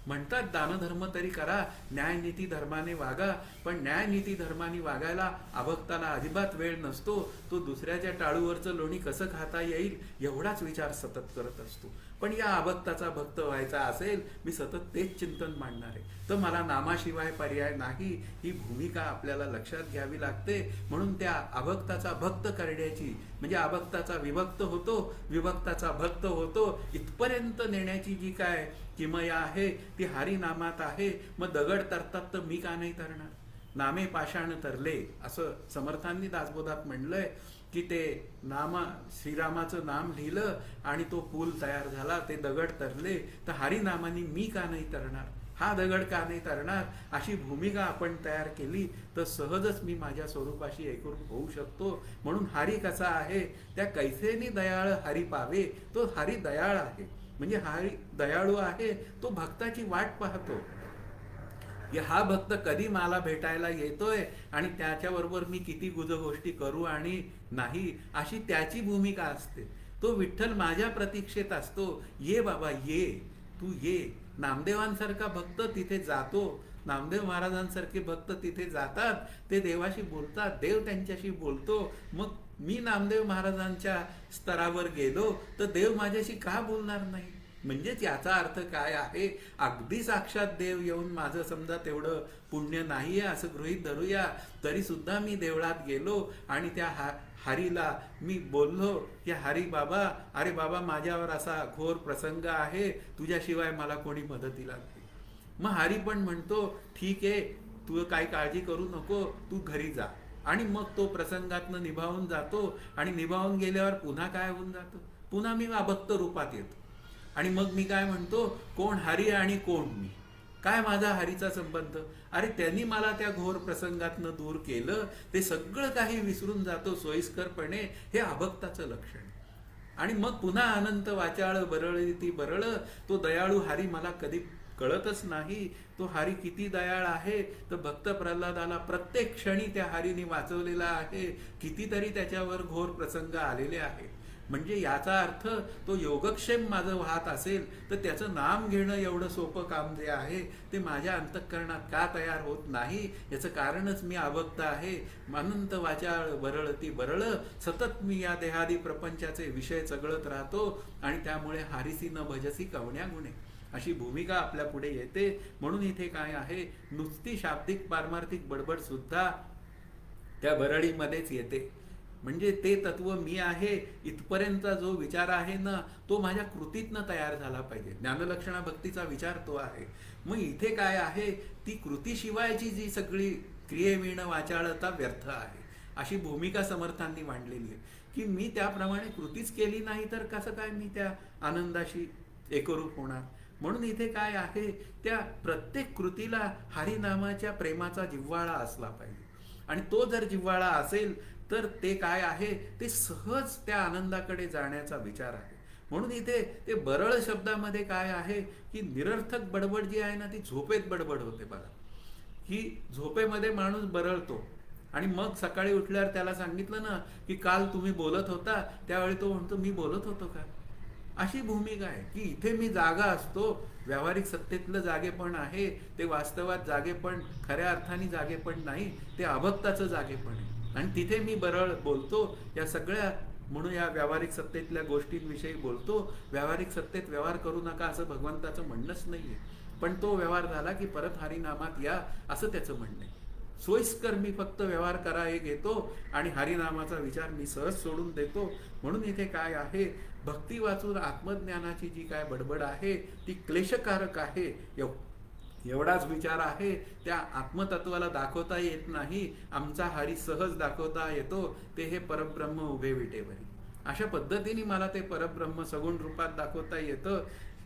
म्हणतात दानधर्म तरी करा, न्यायनीती धर्माने वागा, पण न्यायनीती धर्माने वागायला अभक्ताला अजिबात वेळ नसतो. तो दुसऱ्याच्या टाळूवरचं लोणी कसं खाता येईल एवढाच विचार सतत करत असतो. पण या अभक्ताचा भक्त व्हायचा असेल, मी सतत तेच चिंतन मांडणार आहे, तर मला नामाशिवाय पर्याय नाही. ही भूमिका आपल्याला लक्षात घ्यावी लागते. म्हणून त्या अभक्ताचा भक्त करण्याची, म्हणजे अभक्ताचा विभक्त होतो, विभक्ताचा भक्त होतो, इथपर्यंत नेण्याची जी काय किमया आहे ती हरिनामात आहे. मग दगड तरतात तर मी का नाही तरणार, नामे पाषाण तरले असं समर्थांनी दासबोधात म्हणलंय की ते श्रीरामाचं नाम लिहिलं आणि तो पूल तयार झाला, ते दगड तरले, तर हरिनामाने मी का नाही तरणार. हा दगड का नाही तरणार, अशी भूमिका आपण तयार केली तर सहजच मी माझ्या स्वरूपाशी एकरूप होऊ शकतो. म्हणून हरी कसा आहे, त्या कैसेनी दयाळ हरी पावे, तो हरी दयाळ आहे. म्हणजे हरी दयाळू आहे, तो भक्ताची वाट पाहतो की हा भक्त कधी मला भेटायला येतोय आणि त्याच्याबरोबर मी किती गुजगोष्टी करू आणि नाही, अशी त्याची भूमिका असते. तो विठ्ठल माझ्या प्रतीक्षेत असतो. ये बाबा ये, तू ये. नामदेवांसारखा भक्त तिथे जातो. नामदेव महाराजांसारखे भक्त तिथे जातात, ते देवाशी बोलतात, देव त्यांच्याशी बोलतो. मग मी नामदेव महाराजांच्या स्तरावर गेलो तर देव माझ्याशी का बोलणार नाही? म्हणजेच याचा अर्थ काय आहे, अगदी साक्षात देव येऊन माझं समजा तेवढं पुण्य नाहीये असं गृहीत धरूया, तरी सुद्धा मी देवळात गेलो आणि त्या हरीला मी बोललो की हरी बाबा, अरे बाबा माझ्यावर असा घोर प्रसंग आहे, तुझ्याशिवाय मला कोणी मदतीला नाही. मग हरी पण म्हणतो ठीक आहे, तू काही काळजी करू नको, तू घरी जा. आणि मग तो प्रसंगातनं निभावून जातो. आणि निभावून गेल्यावर पुन्हा काय होऊन जातं, पुन्हा मी अभक्त रूपात येतो. आणि मग मी काय म्हणतो, कोण हरी आणि कोण मी, काय माझा हरीचा संबंध? अरे त्यांनी मला त्या घोर प्रसंगातनं दूर केलं, ते सगळं काही विसरून जातो सोयीस्करपणे, हे अभक्ताचं लक्षण. आणि मग पुन्हा अनंत वाचाळ बरळ ती बरळ, तो दयाळू हरी मला कधी कळतच नाही. तो हरी किती दयाळ आहे तर भक्त प्रल्हादाला प्रत्येक क्षणी त्या हरीने वाचवलेला आहे. कितीतरी त्याच्यावर घोर प्रसंग आलेले आहे. म्हणजे याचा अर्थ तो योगक्षेम माझं वाहत असेल तर त्याचं नाम घेणं एवढं सोपं काम जे आहे ते माझ्या अंतःकरणात का तयार होत नाही, याचं कारणच मी अभक्त आहे. अनंत वाचाळ बरळती बरळ, सतत मी या देहादी प्रपंचाचे विषय चगळत राहतो आणि त्यामुळे हारिसी न भजसी कवण्या गुणे, अशी भूमिका आपल्या पुढे येते. म्हणून इथे काय आहे, नुसती शाब्दिक पारमार्थिक बडबड सुद्धा त्या बरळीमध्येच येते. म्हणजे ते तत्व मी आहे इथपर्यंतचा जो विचार आहे ना, तो माझ्या कृतीतनं तयार झाला पाहिजे. ज्ञानलक्षणा भक्तीचा विचार तो आहे. मग इथे काय आहे, ती कृतीशिवायची जी सगळी क्रियेविण वाचाळता व्यर्थ आहे, अशी भूमिका समर्थांनी मांडलेली आहे. की मी त्याप्रमाणे कृतीच केली नाही तर कसं काय मी त्या आनंदाशी एकरूप होणार. म्हणून इथे काय आहे, त्या प्रत्येक कृतीला हरिनामाच्या प्रेमाचा जिव्हाळा असला पाहिजे. आणि तो जर जिव्हाळा असेल तर ते काय आहे, ते सहज त्या आनंदाकडे जाण्याचा विचार आहे. म्हणून इथे ते बरळ शब्दामध्ये काय आहे की निरर्थक बडबड जी आहे ना, ती झोपेत बडबड होते. बघा, की झोपेमध्ये माणूस बरळतो आणि मग सकाळी उठल्यावर त्याला सांगितलं ना की काल तुम्ही बोलत होता, त्यावेळी तो म्हणतो मी बोलत होतो का. अशी भूमिका आहे की इथे मी जागा असतो, व्यावहारिक सत्तेतलं जागेपण आहे, ते वास्तवात जागेपण खऱ्या अर्थाने जागेपण नाही, ते अभक्ताचं जागेपण आहे. आणि तिथे मी बरळ बोलतो या सगळ्या, म्हणून या व्यावहारिक सत्तेतल्या गोष्टींविषयी बोलतो. व्यावहारिक सत्तेत व्यवहार करू नका असं भगवंताचं म्हणणंच नाहीये, पण तो व्यवहार झाला की परत हरिनामात या असं त्याचं म्हणणं आहे. सोयीस्कर मी फक्त व्यवहार करा हे घेतो आणि हरिनामाचा विचार मी सहज सोडून देतो. म्हणून इथे काय आहे, भक्ती वाचून आत्मज्ञानाची जी काय बडबड आहे ती क्लेशकारक आहे. एवढाच विचार आहे, त्या आत्मतत्वाला दाखवता येत नाही, आमचा हरी सहज दाखवता येतो, ते हे परब्रह्म उभे विटेवरी. अशा पद्धतीने मला ते परब्रह्म सगुण रूपात दाखवता येतं.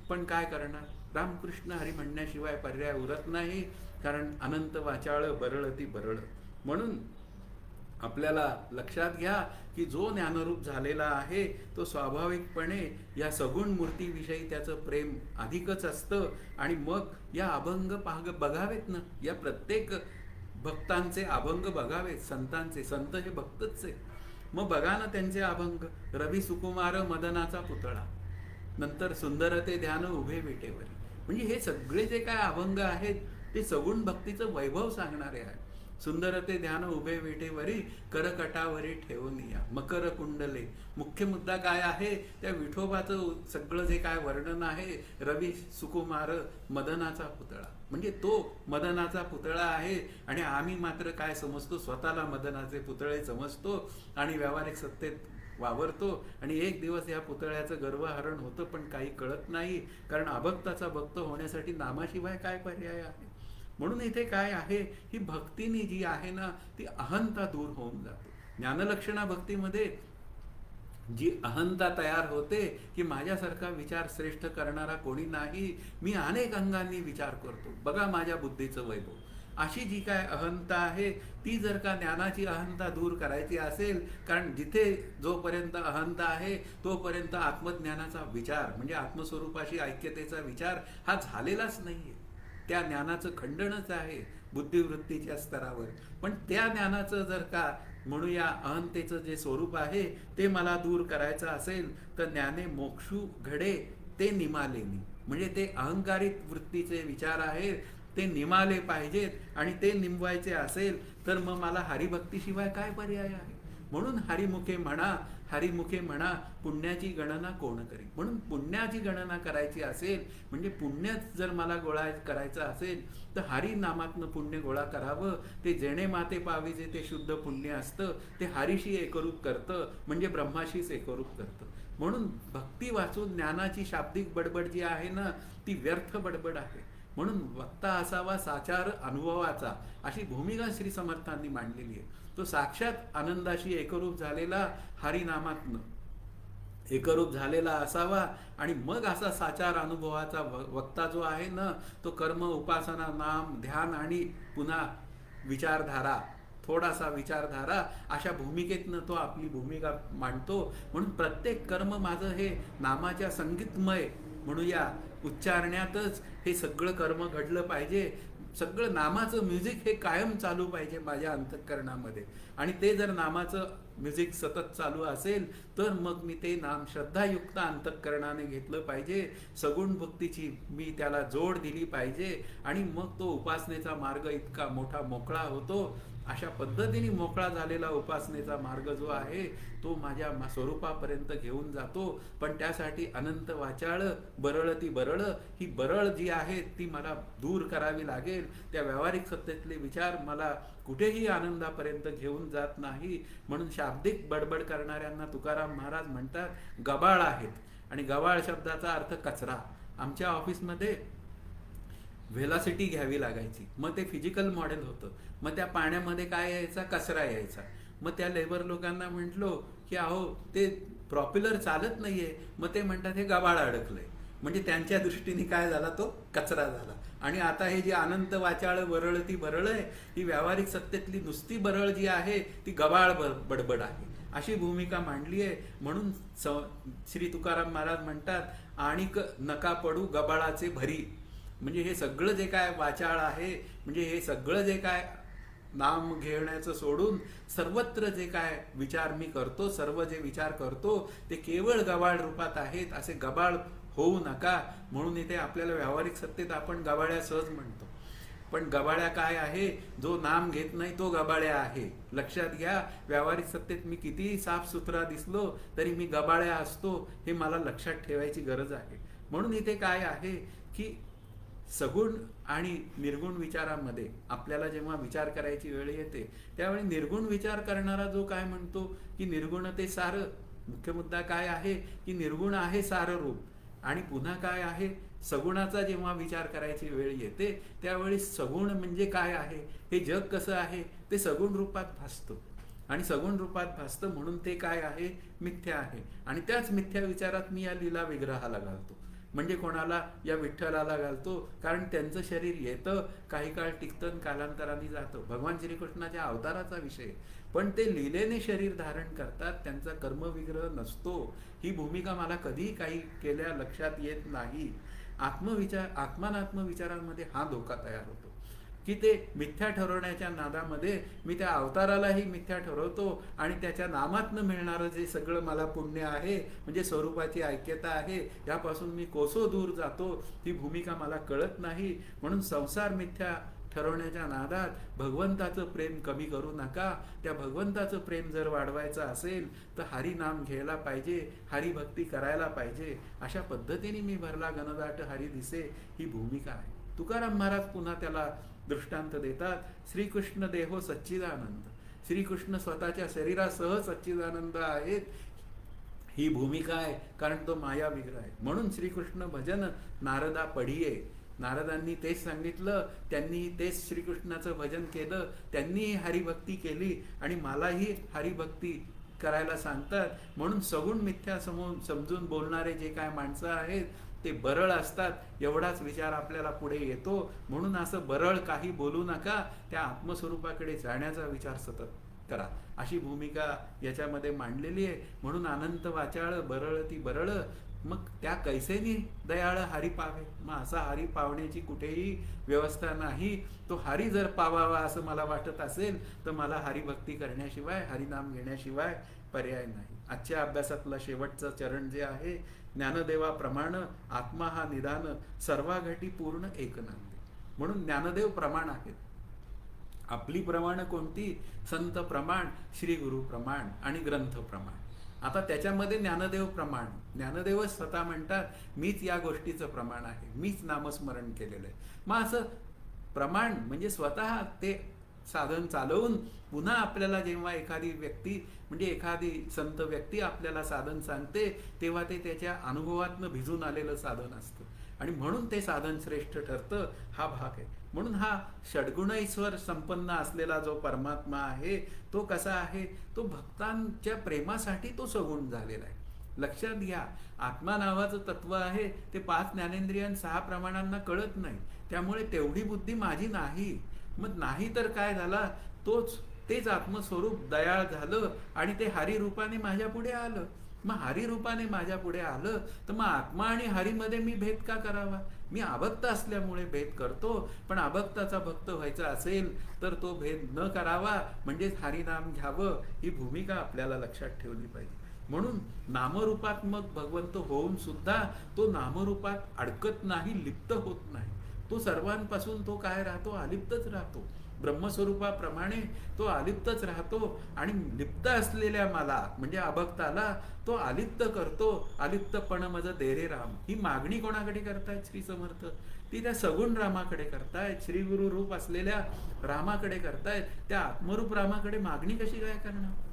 पण काय करणार, रामकृष्ण हरी म्हणण्याशिवाय पर्याय उरत नाही, कारण अनंत वाचाळ बरळती बरळ. म्हणून आपल्याला लक्षात घ्या की जो ज्ञानरूप झालेला आहे तो स्वाभाविकपणे या सगुण मूर्तीविषयी त्याचं प्रेम अधिकच असतं. आणि मग या अभंग बघावेत ना, या प्रत्येक भक्तांचे अभंग बघावेत, संतांचे. संत हे भक्तच आहे. मग बघा ना त्यांचे अभंग, रवी सुकुमार मदनाचा पुतळा, नंतर सुंदर ते ध्यान उभे विटेवरी. म्हणजे हे सगळे जे काय अभंग आहेत ते सगुण भक्तीचं वैभव सांगणारे आहेत. सुंदर ते ध्यान उभे विटेवरी, करकटावरी ठेवून या मकर कुंडले. मुख्य मुद्दा काय आहे, त्या विठोबाचं सगळं जे काय वर्णन आहे, रवी सुकुमार मदनाचा पुतळा, म्हणजे तो मदनाचा पुतळा आहे. आणि आम्ही मात्र काय समजतो, स्वतःला मदनाचे पुतळे समजतो आणि व्यावहारिक सत्तेत वावरतो. आणि एक दिवस या पुतळ्याचं गर्वहरण होतं, पण काही कळत नाही, कारण अभक्ताचा भक्त होण्यासाठी नामाशिवाय काय पर्याय आहे. म्हणून इथे काय आहे, ही भक्तीनी जी आहे ना ती अहंता दूर होऊन जाते. ज्ञानलक्षणा भक्तीमध्ये जी अहंता तयार होते की माझ्यासारखा विचार श्रेष्ठ करणारा कोणी नाही, मी अनेक अंगांनी विचार करतो, बघा माझ्या बुद्धीचं वैभव. अशी जी काय अहंता आहे, ती जर का ज्ञानाची अहंता दूर करायची असेल, कारण जिथे जोपर्यंत अहंता आहे तोपर्यंत आत्मज्ञानाचा विचार म्हणजे आत्मस्वरूपाशी ऐक्यतेचा विचार हा झालेलाच नाहीये. त्या ज्ञानाचं खंडनच आहे बुद्धिवृत्तीच्या स्तरावर. पण त्या ज्ञानाचं जर का म्हणूया अहंतेचं जे स्वरूप आहे ते मला दूर करायचं असेल तर ज्ञाने मोक्षू घडे ते निमालेनी, म्हणजे ते अहंकारिक वृत्तीचे विचार आहेत ते निमाले पाहिजेत. आणि ते निमवायचे असेल तर मग मला हरिभक्तीशिवाय काय पर्याय आहे. म्हणून हरिमुखे म्हणा, हरिमुखे म्हणा, पुण्याची गणना कोण करी. म्हणून पुण्याची गणना करायची असेल म्हणजे पुण्य जर मला गोळा करायचं असेल तर हरी नामातनं पुण्य गोळा करावं. ते जेणे माते पाविजे ते शुद्ध पुण्य असतं, ते हरीशी एकरूप करतं म्हणजे ब्रह्माशीच एकरूप करतं. म्हणून भक्ती वाचून ज्ञानाची शाब्दिक बडबड जी आहे ना ती व्यर्थ बडबड आहे. म्हणून वक्ता असावा साचार अनुभवाचा, अशी भूमिका श्री समर्थांनी मांडलेली आहे. तो साक्षात आनंदाशी एकरूप झालेला हरिनामातनं एकरूप झालेला असावा. आणि मग असा साचार अनुभवाचा वक्ता जो आहे ना तो कर्म उपासना नाम ध्यान आणि पुन्हा विचारधारा, थोडासा विचारधारा, अशा भूमिकेतनं तो आपली भूमिका मांडतो. म्हणून प्रत्येक कर्म माझं हे नामाच्या संगीतमय म्हणूया उच्चारण्यातच हे सगळं कर्म घडलं पाहिजे. सगळं नामाचं म्युझिक हे कायम चालू पाहिजे माझ्या अंतःकरणामध्ये. आणि ते जर नामाचं म्युझिक सतत चालू असेल तर मग मी ते नाम श्रद्धायुक्त अंतःकरणाने घेतलं पाहिजे. सगुण भक्तीची मी त्याला जोड दिली पाहिजे. आणि मग तो उपासनेचा मार्ग इतका मोठा मोकळा होतो. अशा पद्धतीने मोकळा झालेला उपासनेचा मार्ग जो आहे तो माझ्या स्वरूपापर्यंत घेऊन जातो. पण त्यासाठी अनंत वाचाळ बरळ ती बरळ, ही बरळ जी आहे ती मला दूर करावी लागेल. त्या व्यावहारिक सत्तेतले विचार मला कुठेही आनंदापर्यंत घेऊन जात नाही. म्हणून शाब्दिक बडबड करणाऱ्यांना तुकाराम महाराज म्हणतात गबाळ आहेत. आणि गबाळ शब्दाचा अर्थ कचरा. आमच्या ऑफिसमध्ये व्हेलॉसिटी घ्यावी लागायची, मग ते फिजिकल मॉडेल होतं. मग त्या पाण्यामध्ये काय यायचा, कचरा यायचा. मग त्या लेबर लोकांना म्हटलो की अहो ते प्रॉप्युलर चालत नाहीये. मग ते म्हणतात हे गबाळ अडकलंय. म्हणजे त्यांच्या दृष्टीने काय झाला, तो कचरा झाला. आणि आता हे जी अनंत वाचाळ बरळ ती बरळ आहे, ही व्यावहारिक सत्तेतली नुसती बरळ जी आहे ती गबाळ बडबड आहे, अशी भूमिका मांडली आहे. म्हणून श्री तुकाराम महाराज म्हणतात आणिक नका पडू गबाळाचे भरी. म्हणजे हे सगळं जे काय वाचाळ आहे, म्हणजे हे सगळं जे काय नाम घेण्याचं सोडून सर्वत्र जे काय विचार मी करतो, सर्व जे विचार करतो ते केवळ गबाळ रूपात आहेत, असे गबाळ होऊ नका. म्हणून इथे आपल्याला व्यावहारिक सत्तेत आपण गबाळ्या सहज म्हणतो. पण गबाळ्या काय आहे, जो नाम घेत नाही तो गबाळ्या आहे. लक्षात घ्या, व्यावहारिक सत्तेत मी कितीही साफसुथरा दिसलो तरी मी गबाळ्या असतो, हे मला लक्षात ठेवायची गरज आहे. म्हणून इथे काय आहे की सगुण आणि निर्गुण विचारामध्ये आपल्याला जेव्हा विचार करायची वेळ येते त्यावेळी निर्गुण विचार करणारा जो काय म्हणतो की निर्गुण ते सार, मुख्य मुद्दा काय आहे की निर्गुण आहे सार रूप. आणि पुन्हा काय आहे, सगुणाचा जेव्हा विचार करायची वेळ येते त्यावेळी सगुण म्हणजे काय आहे, हे जग कसं आहे ते सगुण रूपात भासतं. आणि सगुण रूपात भासतं म्हणून ते काय आहे, मिथ्या आहे. आणि त्याच मिथ्या विचारात मी या लीला विग्रहाला घालतो. म्हणजे कोणाला, या विठ्ठलाला घालतो, कारण त्यांचं शरीर येतं, काही काळ टिकतं, कालांतराने जातं. भगवान श्रीकृष्णाच्या अवताराचा विषय. पण ते लीलेने शरीर धारण करतात, त्यांचा कर्मविग्रह नसतो. ही भूमिका मला कधीही काही केल्या लक्षात येत नाही. आत्मविचार, आत्मानात्मविचारांमध्ये हा धोका तयार होतो की ते मिथ्या ठरवण्याच्या नादामध्ये मी त्या अवतारालाही मिथ्या ठरवतो. आणि त्याच्या नामातनं मिळणारं जे सगळं मला पुण्य आहे, म्हणजे स्वरूपाची ऐक्यता आहे, यापासून मी कोसो दूर जातो. ती भूमिका मला कळत नाही. म्हणून संसार मिथ्या ठरवण्याच्या नादात भगवंताचं प्रेम कमी करू नका. त्या भगवंताचं प्रेम जर वाढवायचं असेल तर हरिनाम घ्यायला पाहिजे, हरिभक्ती करायला पाहिजे. अशा पद्धतीने मी भरला गणदाट हरी दिसे, ही भूमिका आहे. तुकाराम महाराज पुन्हा त्याला दृष्टांत देतात. श्रीकृष्ण देहो सच्चिदानंद, श्रीकृष्ण स्वतःच्या शरीरासह सच्चिदानंद आहेत, ही भूमिका आहे. कारण तो माया विग्रह आहे. म्हणून श्रीकृष्ण भजन नारदा पढिये, नारदांनी तेच सांगितलं, त्यांनी तेच श्रीकृष्णाचं भजन केलं, त्यांनी हरिभक्ती केली. आणि मलाही हरिभक्ती करायला सांगतात. म्हणून सगुण मिथ्या समजून बोलणारे जे काय माणसं आहेत ते बरळ असतात, एवढाच विचार आपल्याला पुढे येतो. म्हणून असं बरळ काही बोलू नका, त्या आत्मस्वरूपाकडे जाण्याचा विचार सतत करा, अशी भूमिका याच्यामध्ये मांडलेली आहे. म्हणून अनंत वाचाळ बरळ ती बरळ, मग त्या कैसेनी दयाळ हरी पावे. मग असा हरी पावण्याची कुठेही व्यवस्था नाही. तो हरी जर पावावा असं मला वाटत असेल तर मला हरिभक्ती करण्याशिवाय, हरिनाम घेण्याशिवाय पर्याय नाही. आजच्या अभ्यासातला शेवटचं चरण जे आहे, ज्ञानदेवा प्रमाण आत्मा हा निदान सर्वा घटी पूर्ण एक नांदे. म्हणून ज्ञानदेव प्रमाण आहेत. आपली प्रमाण कोणती? संत प्रमाण, श्री गुरु प्रमाण आणि ग्रंथ प्रमाण. आता त्याच्यामध्ये ज्ञानदेव प्रमाण, ज्ञानदेवच स्वतः म्हणतात मीच या गोष्टीचं प्रमाण आहे, मीच नामस्मरण केलेलं आहे. मग असं प्रमाण म्हणजे स्वतः ते साधन चालवून पुन्हा आपल्याला जेव्हा एखादी व्यक्ती म्हणजे एखादी संत व्यक्ती आपल्याला साधन सांगते तेव्हा ते त्याच्या अनुभवातनं भिजून आलेलं साधन असतं आणि म्हणून ते साधन श्रेष्ठ ठरतं. हा भाग आहे. म्हणून हा षड्गुणैश्वर संपन्न असलेला जो परमात्मा आहे तो कसा आहे? तो भक्तांच्या प्रेमासाठी तो सगुण झालेला आहे. लक्षात घ्या, आत्मा नावाचं तत्व आहे ते 5 ज्ञानेंद्रियां 6 प्रमाणांना कळत नाही. त्यामुळे तेवढी बुद्धी माझी नाही. मग नाही तर काय झाला? तेच आत्मस्वरूप दयाळ झालं आणि ते हरी रूपाने माझ्या पुढे आलं. मग हरी रूपाने माझ्या पुढे आलं तर मग आत्मा आणि हरीमध्ये मी भेद का करावा? मी अभक्त असल्यामुळे भेद करतो, पण अभक्ताचा भक्त व्हायचा असेल तर तो भेद न करावा, म्हणजेच हरिनाम घ्यावं, ही भूमिका आपल्याला लक्षात ठेवली पाहिजे. म्हणून नामरूपात्मक भगवंत होऊन सुद्धा तो नामरूपात अडकत नाही, लिप्त होत नाही. तो सर्वांपासून तो काय राहतो? अलिप्तच राहतो. ब्रह्मस्वरूपाप्रमाणे तो अलिप्तच राहतो आणि लिप्त असलेल्या मला म्हणजे अभक्ताला तो अलिप्त करतो. अलिप्तपण मज देरे राम, ही मागणी कोणाकडे करतायत? श्री समर्थ. ती त्या सगुण रामाकडे करतायत, श्री गुरु रूप असलेल्या रामाकडे करतायत. त्या आत्मरूप रामाकडे मागणी कशी काय करणार?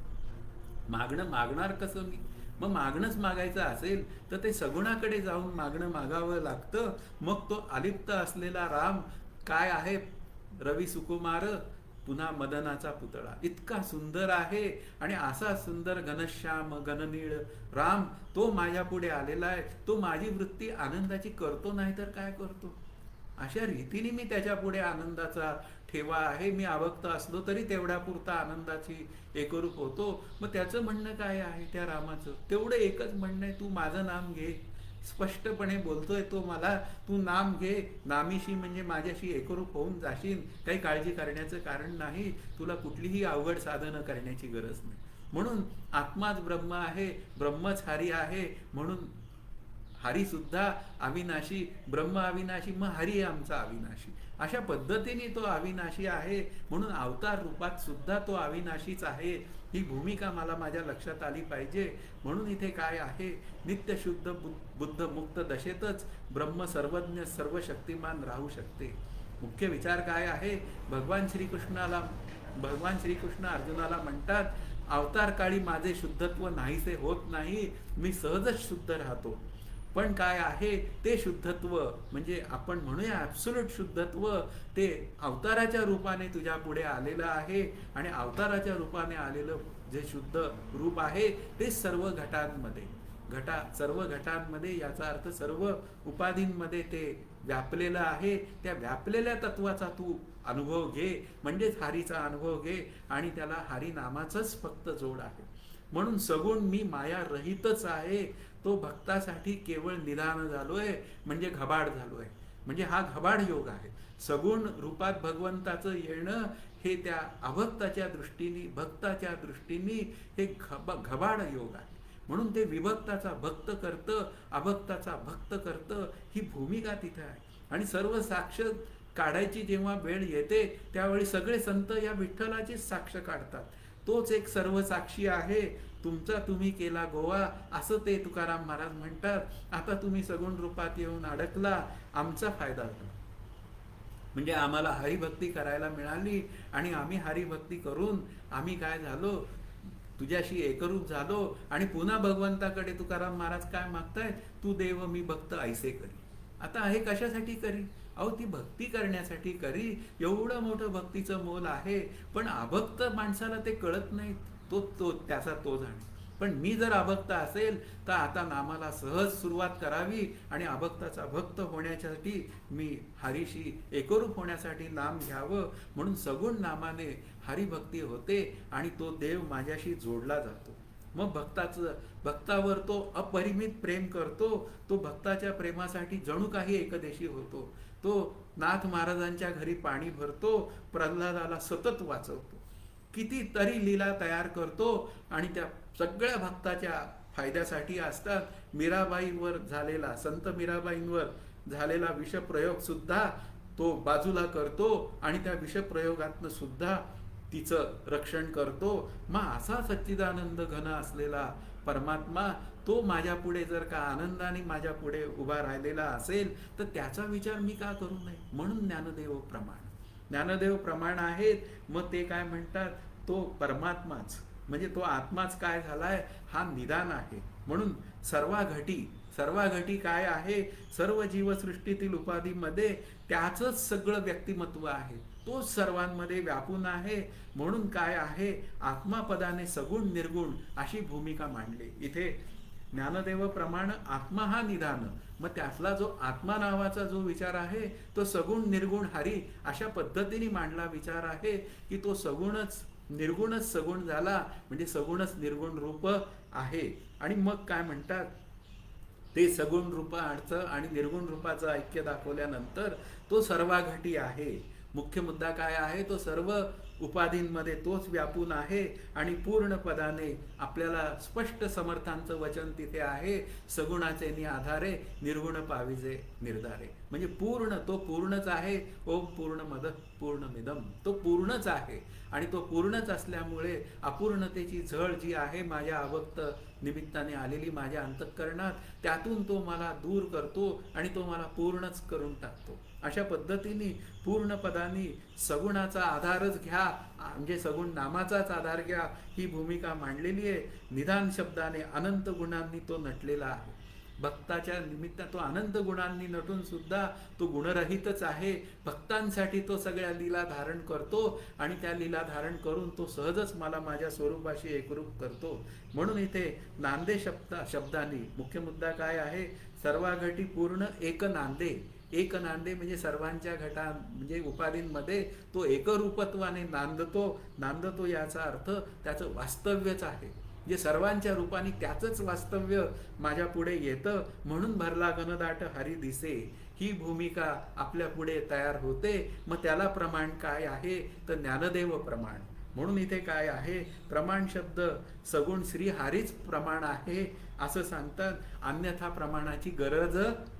मागणार कसं मी? मग मागणंच मागायचं असेल तर ते सगुणाकडे जाऊन मागणं मागावं लागतं. मग तो अलिप्त असलेला राम काय आहे? रवी सुकुमार, पुन्हा मदनाचा पुतळा, इतका सुंदर आहे आणि असा सुंदर घनश्याम घननीळ राम तो माझ्या पुढे आलेला आहे. तो माझी वृत्ती आनंदाची करतो, नाही तर काय करतो? अशा रीतीने मी त्याच्या पुढे आनंदाचा ठेवा आहे. मी अभक्त असलो तरी तेवढ्या पुरता आनंदाची एकरूप होतो. मग त्याचं म्हणणं काय आहे? त्या रामाचं तेवढं एकच म्हणणं आहे, तू माझं नाम घे. स्पष्टपणे बोलतोय तो मला, तू नाम घे, नामीशी म्हणजे माझ्याशी एकरूप होऊन जाशील. काही काळजी करण्याचं कारण नाही, तुला कुठलीही अवघड साधनं करण्याची गरज नाही. म्हणून आत्माच ब्रह्म आहे, ब्रह्मच हरी आहे. म्हणून हरी सुद्धा अविनाशी, ब्रह्म अविनाशी, मग हरी आमचा अविनाशी. अशा पद्धतीने तो अविनाशी आहे. म्हणून अवतार रूपात सुद्धा तो अविनाशीच आहे. ही भूमिका मला माझ्या लक्षात आली पाहिजे. म्हणून इथे काय आहे? नित्य शुद्ध बुद्ध मुक्त दशेतच ब्रह्म सर्वज्ञ सर्व शक्तिमान राहू शकते. मुख्य विचार काय आहे? भगवान श्रीकृष्ण अर्जुनाला म्हणतात, अवतार काळी माझे शुद्धत्व नाहीसे होत नाही, मी सहजच शुद्ध राहतो. पण काय आहे ते शुद्धत्व? म्हणजे आपण म्हणूया ॲब्सोल्यूट शुद्धत्व, ते अवताराच्या रूपाने तुझ्या पुढे आलेलं आहे. आणि अवताराच्या रूपाने आलेलं जे शुद्ध रूप आहे ते सर्व घटांमध्ये याचा अर्थ सर्व उपाधींमध्ये ते व्यापलेलं आहे. त्या व्यापलेल्या तत्वाचा तू अनुभव घे, म्हणजेच हरीचा अनुभव घे आणि त्याला हरी नामाचंच फक्त जोड आहे. म्हणून सगुण मी माया रहितच आहे. तो भक्तासाठी केवळ निदान झालोय, म्हणजे घबाड झालोय. म्हणजे हा घबाड योग आहे. सगुण रूपात भगवंताचं येणं हे त्या अभक्ताच्या दृष्टीने, भक्ताच्या दृष्टीने हे घबाड योग आहे. म्हणून ते विभक्ताचा भक्त करतं, अभक्ताचा भक्त करतं, ही भूमिका तिथे आहे. आणि सर्व साक्ष काढायची जेव्हा वेळ येते त्यावेळी सगळे संत या विठ्ठलाचीच साक्ष काढतात. तोच एक सर्व साक्षी आहे. तुमचा तुम्ही केला गोवा, असं ते तुकाराम महाराज म्हणतात. आता तुम्ही सगुण रूपात येऊन अडकला, आमचा फायदा झाला. म्हणजे आम्हाला हरिभक्ती करायला मिळाली आणि आम्ही हरिभक्ती करून आम्ही काय झालो? तुझ्याशी एकरूप झालो. आणि पुन्हा भगवंताकडे तुकाराम महाराज काय मागताय? तू देव मी भक्त ऐसे करी. आता हे कशासाठी करी? अहो ती भक्ती करण्यासाठी करी. एवढं मोठं भक्तीचं मोल आहे. पण अभक्त माणसाला ते कळत नाही. तो तो त्याचा तो जाणे. पण मी जर अभक्त असेल तर आता नामाला सहज सुरुवात करावी आणि अभक्ताचा भक्त होण्यासाठी मी हरीशी एकरूप होण्यासाठी नाम घ्यावं, म्हणून सगुण नामाने हरिभक्ती होते आणि तो देव माझ्याशी जोडला जातो. मग भक्तावर तो अपरिमित प्रेम करतो. तो भक्ताच्या प्रेमासाठी जणू काही एकदेशी होतो. तो नाथ महाराजांच्या घरी पाणी भरतो, प्रल्हादाला सतत वाचवतो, कितीतरी लीला तयार करतो आणि त्या सगळ्या भक्ताच्या फायद्यासाठी असतात. संत मीराबाईंवर झालेला विषप्रयोग सुद्धा तो बाजूला करतो आणि त्या विषप्रयोगातनं सुद्धा तिचं रक्षण करतो. मग असा सच्चिदानंद घन असलेला परमात्मा तो माझ्या पुढे जर का आनंदाने माझ्या पुढे उभा राहिलेला असेल तर त्याचा विचार मी का करू नये. म्हणून ज्ञानदेव प्रमाण आहेत. मग ते काय म्हणतात, तो परमात्माच म्हणजे तो आत्माच काय झालाय, हा निदान आहे. म्हणून सर्वाघटी काय आहे, सर्व जीवसृष्टीतील उपाधीमध्ये त्याचंच सगळं व्यक्तिमत्व आहे, तोच सर्वांमध्ये व्यापून आहे. म्हणून काय आहे, आत्मापदाने सगुण निर्गुण अशी भूमिका मांडली इथे. ज्ञानदेव प्रमाण आत्मा हा निदान. मग त्यातला जो आत्मा नावाचा जो विचार आहे तो सगुण निर्गुण हरी अशा पद्धतीने मांडला विचार आहे की तो निर्गुणच सगुण झाला, म्हणजे सगुणच निर्गुण रूप आहे. आणि मग काय म्हणतात, ते सगुण रूपाचं आणि निर्गुण रूपाचं ऐक्य दाखवल्यानंतर तो सर्वाघटी आहे. मुख्य मुद्दा काय आहे, तो सर्व उपाधींमध्ये तोच व्यापून आहे आणि पूर्ण पदाने आपल्याला स्पष्ट समर्थांचं वचन तिथे आहे, सगुणाचे नि आधारे निर्गुण पाविजे निर्धारे. म्हणजे तो पूर्णच आहे. ओम पूर्णमद पूर्णमिदम, तो पूर्णच आहे आणि तो पूर्णच असल्यामुळे अपूर्णतेची झळ जी आहे माझ्या अभक्त निमित्ताने आलेली माझ्या अंतःकरणात, त्यातून तो मला दूर करतो आणि तो मला पूर्णच करून टाकतो. अशा पद्धतीने पूर्ण पदानी सगुणाचा आधारच घ्या, म्हणजे सगुण नामाचाच आधार घ्या, ही भूमिका मांडलेली आहे. निदान शब्दाने अनंत गुणांनी तो नटलेला आहे. भक्ताच्या निमित्त तो अनंत गुणांनी नटून सुद्धा तो गुणरहितच आहे. भक्तांसाठी तो सगळ्या लीला धारण करतो आणि त्या लीला धारण करून तो सहजच मला माझ्या स्वरूपाशी एकरूप करतो. म्हणून इथे नांदे शब्दांनी मुख्य मुद्दा काय आहे, सर्वाघटी पूर्ण एक नांदे म्हणजे सर्वांच्या म्हणजे उपाधींमध्ये तो एकरूपत्वाने नांदतो याचा अर्थ त्याचं वास्तव्यच आहे. जे सर्वांच्या रूपाने त्याचंच वास्तव्य माझ्या पुढे येतं. म्हणून भरला घनदाट हरी दिसे, ही भूमिका आपल्या पुढे तयार होते. मग त्याला प्रमाण काय आहे तर ज्ञानदेव प्रमाण. म्हणून इथे काय आहे, प्रमाण शब्द सगुण श्री हरीच प्रमाण आहे असं सांगतात. अन्यथा प्रमाणाची गरज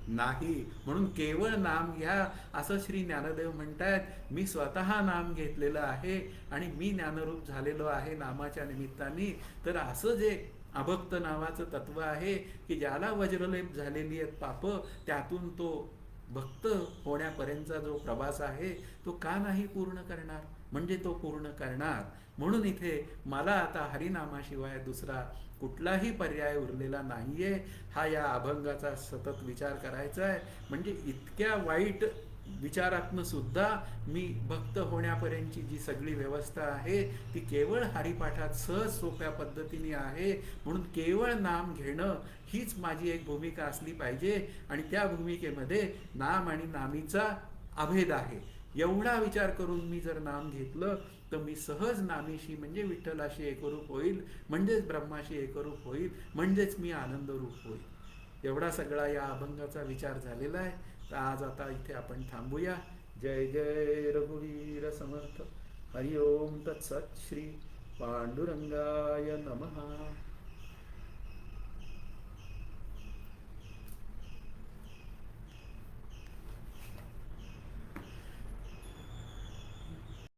नाही. म्हणून केवळ नाम घ्या असं श्री ज्ञानदेव म्हणतात. मी स्वतः नाम घेतलेलं आहे आणि मी ज्ञानरूप झालेलो आहे नामाच्या निमित्ताने. तर असं जे अभक्त नावाचं तत्व आहे की ज्याला वज्रलेप झालेली आहेत पाप, त्यातून तो भक्त होण्यापर्यंतचा जो प्रवास आहे तो का नाही पूर्ण करणार, म्हणजे तो पूर्ण करणार. म्हणून इथे मला आता हरिनामाशिवाय दुसरा कुठलाही पर्याय उरलेला नाहीये. हा या अभंगाचा सतत विचार करायचा आहे. म्हणजे इतक्या वाईट विचारातनं सुद्धा मी भक्त होण्यापर्यंतची जी सगळी व्यवस्था आहे ती केवळ हरिपाठात सहज सोप्या पद्धतीने आहे. म्हणून केवळ नाम घेणं हीच माझी एक भूमिका असली पाहिजे आणि त्या भूमिकेमध्ये नाम आणि नामीचा अभेद आहे. एवढा विचार करून मी जर नाम घेतलं तर मी सहज नामीशी म्हणजे विठ्ठलाशी एकरूप होईल, म्हणजेच ब्रह्माशी एकरूप होईल, म्हणजेच मी आनंदरूप होईल. एवढा सगळा या अभंगाचा विचार झालेला आहे. तर आज आता इथे आपण थांबूया. जय जय रघुवीर समर्थ. हरि ओम तत्सत. श्री पांडुरंगाय नमः.